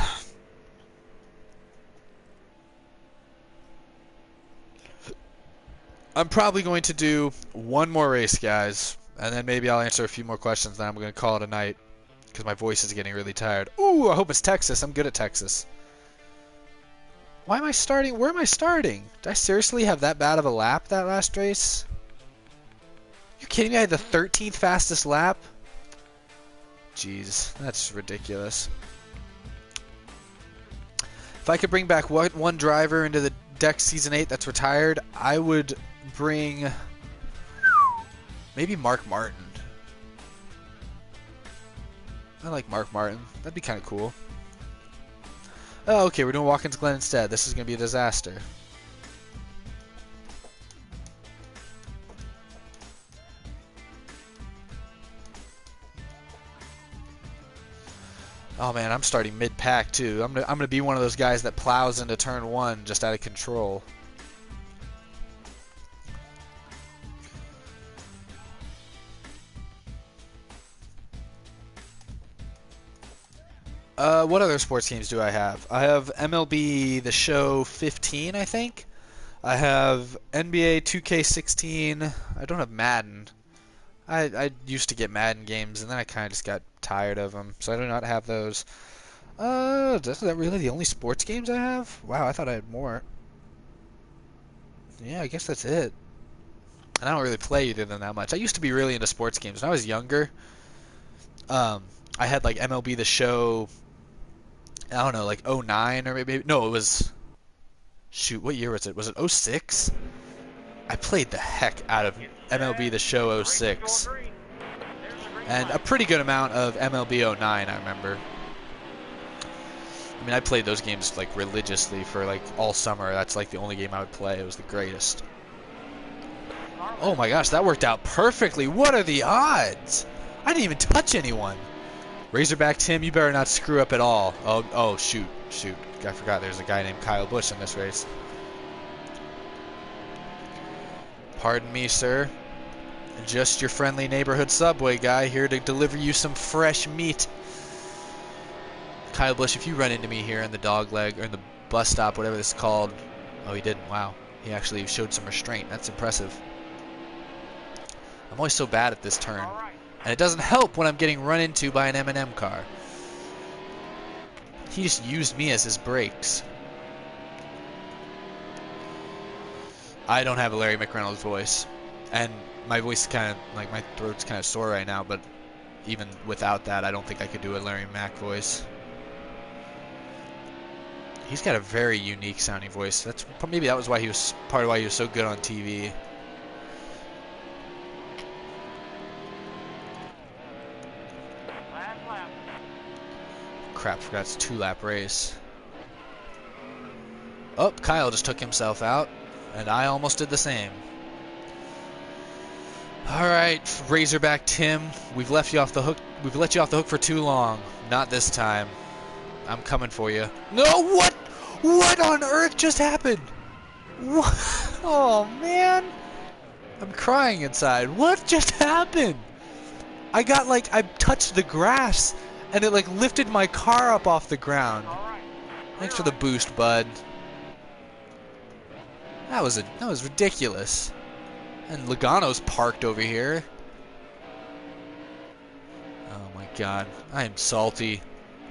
A: I'm probably going to do one more race, guys, and then maybe I'll answer a few more questions, then I'm going to call it a night, because my voice is getting really tired. Ooh, I hope it's Texas. I'm good at Texas. Why am I starting? Where am I starting? Did I seriously have that bad of a lap that last race? You kidding me? I had the 13th fastest lap? Jeez, that's ridiculous. If I could bring back one driver into the deck Season 8 that's retired, I would bring maybe Mark Martin. I like Mark Martin. That'd be kind of cool. Oh, okay, we're doing Watkins Glen instead. This is going to be a disaster. Oh man, I'm starting mid-pack too. I'm gonna be one of those guys that plows into turn 1 just out of control. What other sports games do I have? I have MLB The Show 15, I think. I have NBA 2K16. I don't have Madden. I used to get Madden games, and then I kind of just got tired of them, so I do not have those. Is that really the only sports games I have? Wow, I thought I had more. Yeah, I guess that's it. And I don't really play either than that much. I used to be really into sports games. When I was younger, I had like MLB The Show, I don't know, like 09 or maybe, no, it was, shoot, what year was it? Was it 06? I played the heck out of MLB The Show 06. And a pretty good amount of MLB 09, I remember. I mean, I played those games like religiously for like all summer. That's like the only game I would play. It was the greatest. Oh my gosh, that worked out perfectly. What are the odds? I didn't even touch anyone. Razorback Tim, you better not screw up at all. Oh, shoot. I forgot there's a guy named Kyle Busch in this race. Pardon me, sir. Just your friendly neighborhood Subway guy here to deliver you some fresh meat. Kyle Busch, if you run into me here in the dog leg, or in the bus stop, whatever this is called. Oh, he didn't. Wow. He actually showed some restraint. That's impressive. I'm always so bad at this turn. And it doesn't help when I'm getting run into by an M&M car. He just used me as his brakes. I don't have a Larry McReynolds voice. And my voice is kind of, like, my throat's kind of sore right now, but even without that, I don't think I could do a Larry Mack voice. He's got a very unique sounding voice. Maybe that was why he was part of why he was so good on TV. Crap, forgot it's a 2-lap race. Oh, Kyle just took himself out, and I almost did the same. All right, Razorback Tim, we've left you off the hook. We've let you off the hook for too long. Not this time. I'm coming for you. No, what? What on earth just happened? What? Oh man, I'm crying inside. What just happened? I touched the grass, and it like lifted my car up off the ground. Thanks for the boost, bud. That was ridiculous. And Logano's parked over here. Oh my god, I am salty.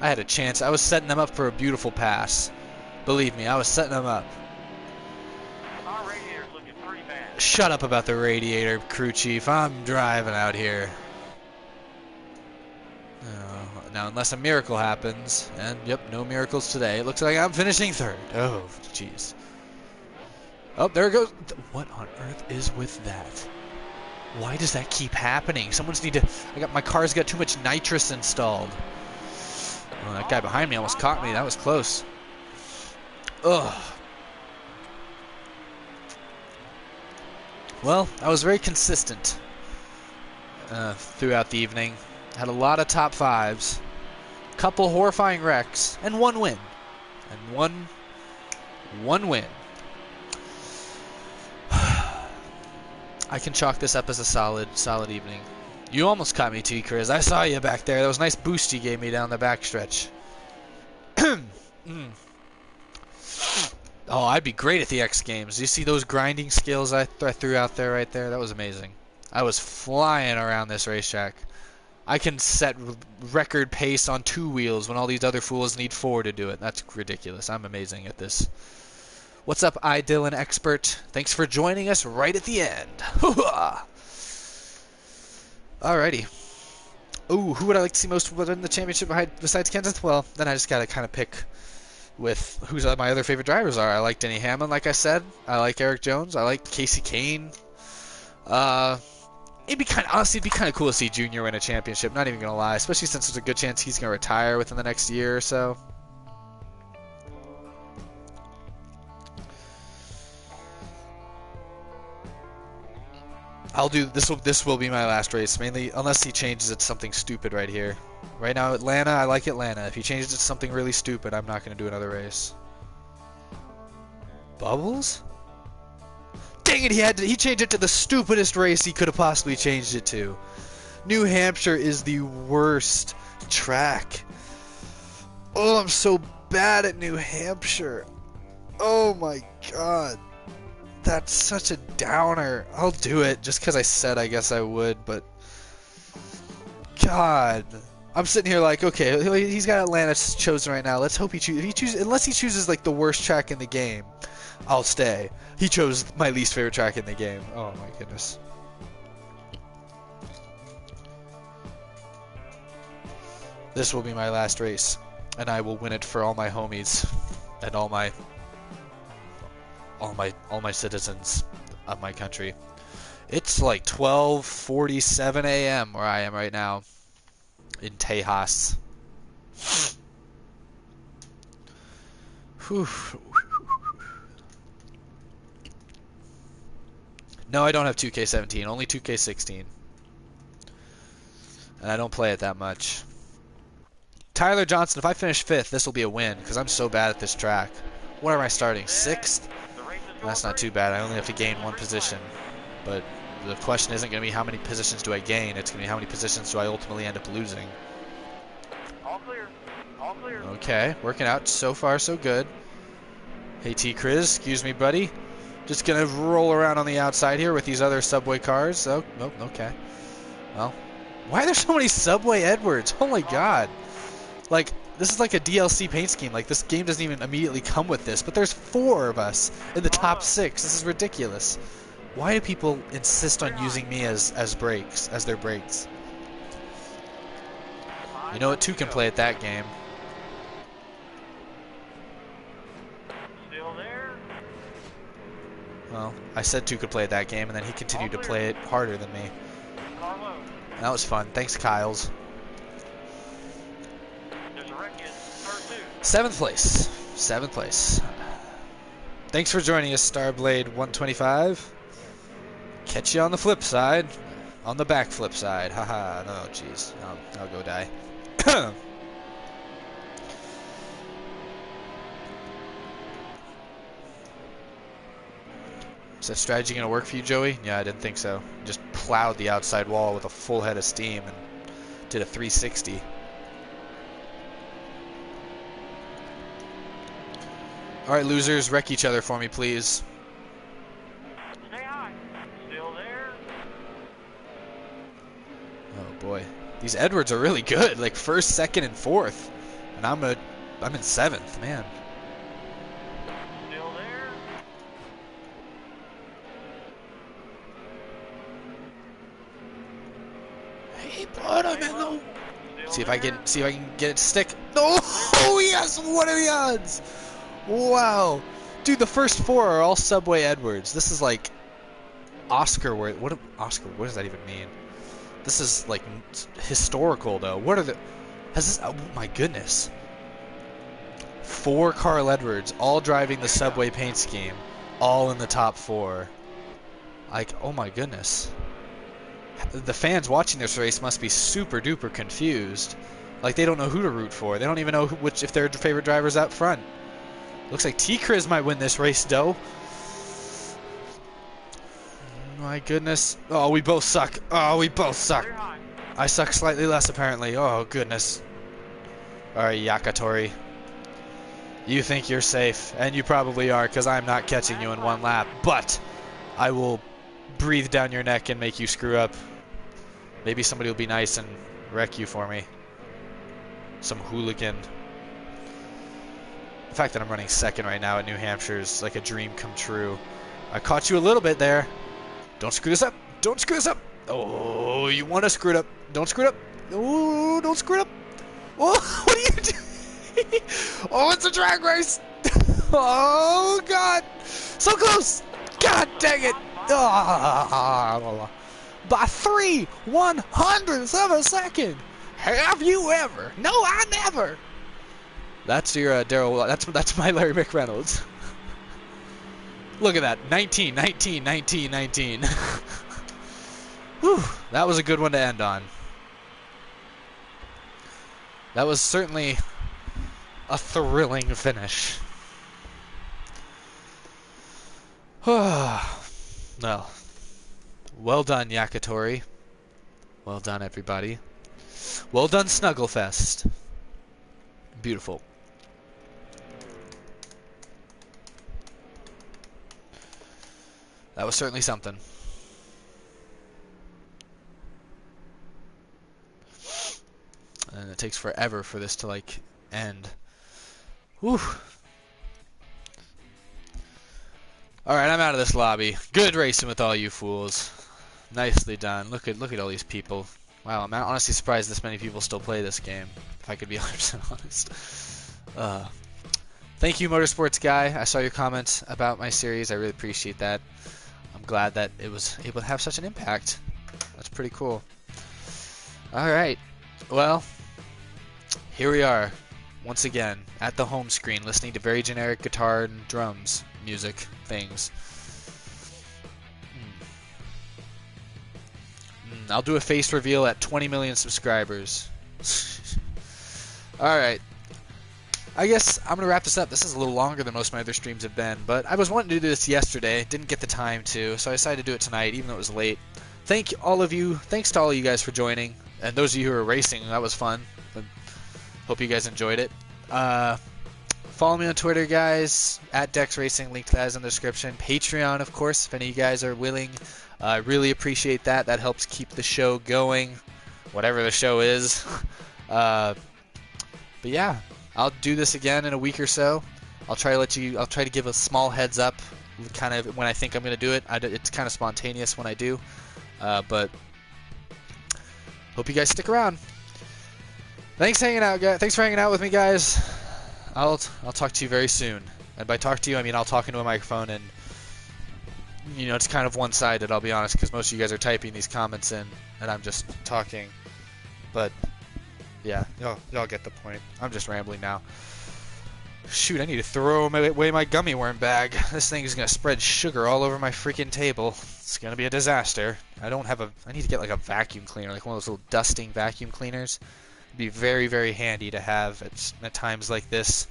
A: I had a chance. I was setting them up for a beautiful pass. Believe me, I was setting them up.
B: Our radiator's looking pretty bad.
A: Shut up about the radiator, crew chief. I'm driving out here. Now, unless a miracle happens, and yep, no miracles today. It looks like I'm finishing third. Oh, jeez. Oh, there it goes. What on earth is with that? Why does that keep happening? Someone's need to... my car's got too much nitrous installed. Oh, that guy behind me almost caught me. That was close. Ugh. Well, I was very consistent throughout the evening. Had a lot of top fives, couple horrifying wrecks, and one win. And one win. I can chalk this up as a solid evening. You almost caught me too, Chris. I saw you back there. That was a nice boost you gave me down the backstretch. Oh, I'd be great at the X Games. You see those grinding skills I threw out there right there? That was amazing. I was flying around this racetrack. I can set record pace on 2 wheels when all these other fools need 4 to do it. That's ridiculous. I'm amazing at this. What's up, Dylan Expert? Thanks for joining us right at the end. Alrighty. Ooh, who would I like to see most win the championship besides Kenseth? Well, then I just gotta kind of pick with who's my other favorite drivers are. I like Denny Hamlin, like I said. I like Eric Jones. I like Casey Kane. It'd be honestly, it'd be kind of cool to see Junior win a championship. Not even gonna lie, especially since there's a good chance he's gonna retire within the next year or so. I'll do this. This will be my last race, mainly unless he changes it to something stupid right here. Right now, Atlanta. I like Atlanta. If he changes it to something really stupid, I'm not gonna do another race. Bubbles? Dang it! He changed it to the stupidest race he could have possibly changed it to. New Hampshire is the worst track. Oh, I'm so bad at New Hampshire. Oh my god. That's such a downer. I'll do it just because I said I guess I would, but God, I'm sitting here like, okay, he's got Atlanta chosen right now. Let's hope he chooses. Unless he chooses like the worst track in the game, I'll stay. He chose my least favorite track in the game. Oh my goodness. This will be my last race, and I will win it for all my homies and all my citizens of my country. It's like 12:47 a.m. where I am right now in Tejas. Whew. No, I don't have 2K17, only 2K16. And I don't play it that much. Tyler Johnson, if I finish 5th, this will be a win because I'm so bad at this track. What am I starting? 6th? That's not too bad. I only have to gain 1 position. But the question isn't going to be how many positions do I gain. It's going to be how many positions do I ultimately end up losing.
B: All clear. All clear.
A: Okay, working out so far so good. Hey T-Criz, excuse me buddy. Just going to roll around on the outside here with these other Subway cars. Oh, nope, okay. Well, why are there so many Subway Edwards? Oh my god. Like, this is like a DLC paint scheme. Like, this game doesn't even immediately come with this, but there's 4 of us in the top 6. This is ridiculous. Why do people insist on using me as brakes, as their brakes? You know what? 2 can play at that game.
B: Still there.
A: Well, I said 2 could play at that game, and then he continued to play it harder than me.
B: Carlo.
A: That was fun. Thanks, Kyles.
B: There's a wreck in turn 2.
A: 7th place. 7th place. Thanks for joining us, Starblade 125. Catch you on the flip side. On the back flip side. Haha. No, jeez. I'll go die. Is that strategy going to work for you, Joey? Yeah, I didn't think so. Just plowed the outside wall with a full head of steam and did a 360. Alright, losers, wreck each other for me, please.
B: Stay high. Still there.
A: Oh boy. These Edwards are really good. Like 1st, 2nd, and 4th. And I'm in 7th, man.
B: Still there.
A: Hey, put him in the...
B: Still
A: See if I
B: there.
A: can get it to stick. No! Oh yes! What are the odds? Wow. Dude, the first 4 are all Subway Edwards. This is like Oscar worth. What does that even mean? This is like historical though. What are the oh my goodness. 4 Carl Edwards all driving the Subway paint scheme, all in the top 4. Like, oh my goodness. The fans watching this race must be super duper confused. Like they don't know who to root for. They don't even know if their favorite driver's out front. Looks like T-Criz might win this race, though. My goodness. Oh, we both suck. Oh, we both suck.
B: Clear high.
A: I suck slightly less, apparently. Oh, goodness. Alright, Yakatori. You think you're safe, and you probably are, because I'm not catching you in one lap. But I will breathe down your neck and make you screw up. Maybe somebody will be nice and wreck you for me. Some hooligan. The fact that I'm running second right now at New Hampshire is like a dream come true. I caught you a little bit there. Don't screw this up. Don't screw this up. Oh, you want to screw it up. Don't screw it up. Oh, don't screw it up. Oh, what are you doing? Oh, it's a drag race. Oh, God. So close. God dang it. Oh, by 3/100ths of a second. Have you ever? No, I never. That's your Daryl. That's my Larry McReynolds. Look at that. 19, 19, 19, 19. Whew, that was a good one to end on. That was certainly a thrilling finish. Well, well done, Yakatori. Well done, everybody. Well done, Snugglefest. Beautiful. That was certainly something. And it takes forever for this to, like, end. Whew. Alright, I'm out of this lobby. Good racing with all you fools. Nicely done. Look at all these people. Wow, I'm honestly surprised this many people still play this game, if I could be 100% honest. Thank you, Motorsports Guy. I saw your comments about my series. I really appreciate that. I'm glad that it was able to have such an impact. That's pretty cool. Alright, well, here we are, once again, at the home screen, listening to very generic guitar and drums music things. I'll do a face reveal at 20 million subscribers. Alright. I guess I'm going to wrap this up. This is a little longer than most of my other streams have been, but I was wanting to do this yesterday. Didn't get the time to, so I decided to do it tonight, even though it was late. Thanks to all of you guys for joining, and those of you who are racing, that was fun. Hope you guys enjoyed it. Follow me on Twitter, guys, at Dex Racing. Link to that is in the description. Patreon, of course, if any of you guys are willing. I really appreciate that. That helps keep the show going, whatever the show is. But yeah, I'll do this again in a week or so. I'll try to give a small heads up, kind of when I think I'm going to do it. It's kind of spontaneous when I do, but hope you guys stick around. Thanks for hanging out with me, guys. I'll talk to you very soon, and by talk to you I mean I'll talk into a microphone, and it's kind of one-sided, I'll be honest, because most of you guys are typing these comments in, and I'm just talking. But yeah, y'all get the point. I'm just rambling now. Shoot, I need to throw away my gummy worm bag. This thing is gonna spread sugar all over my freaking table. It's gonna be a disaster. I need to get like a vacuum cleaner, like one of those little dusting vacuum cleaners. It'd be very, very handy to have at times like this.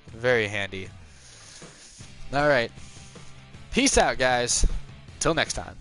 A: Very handy. Alright. Peace out, guys. Till next time.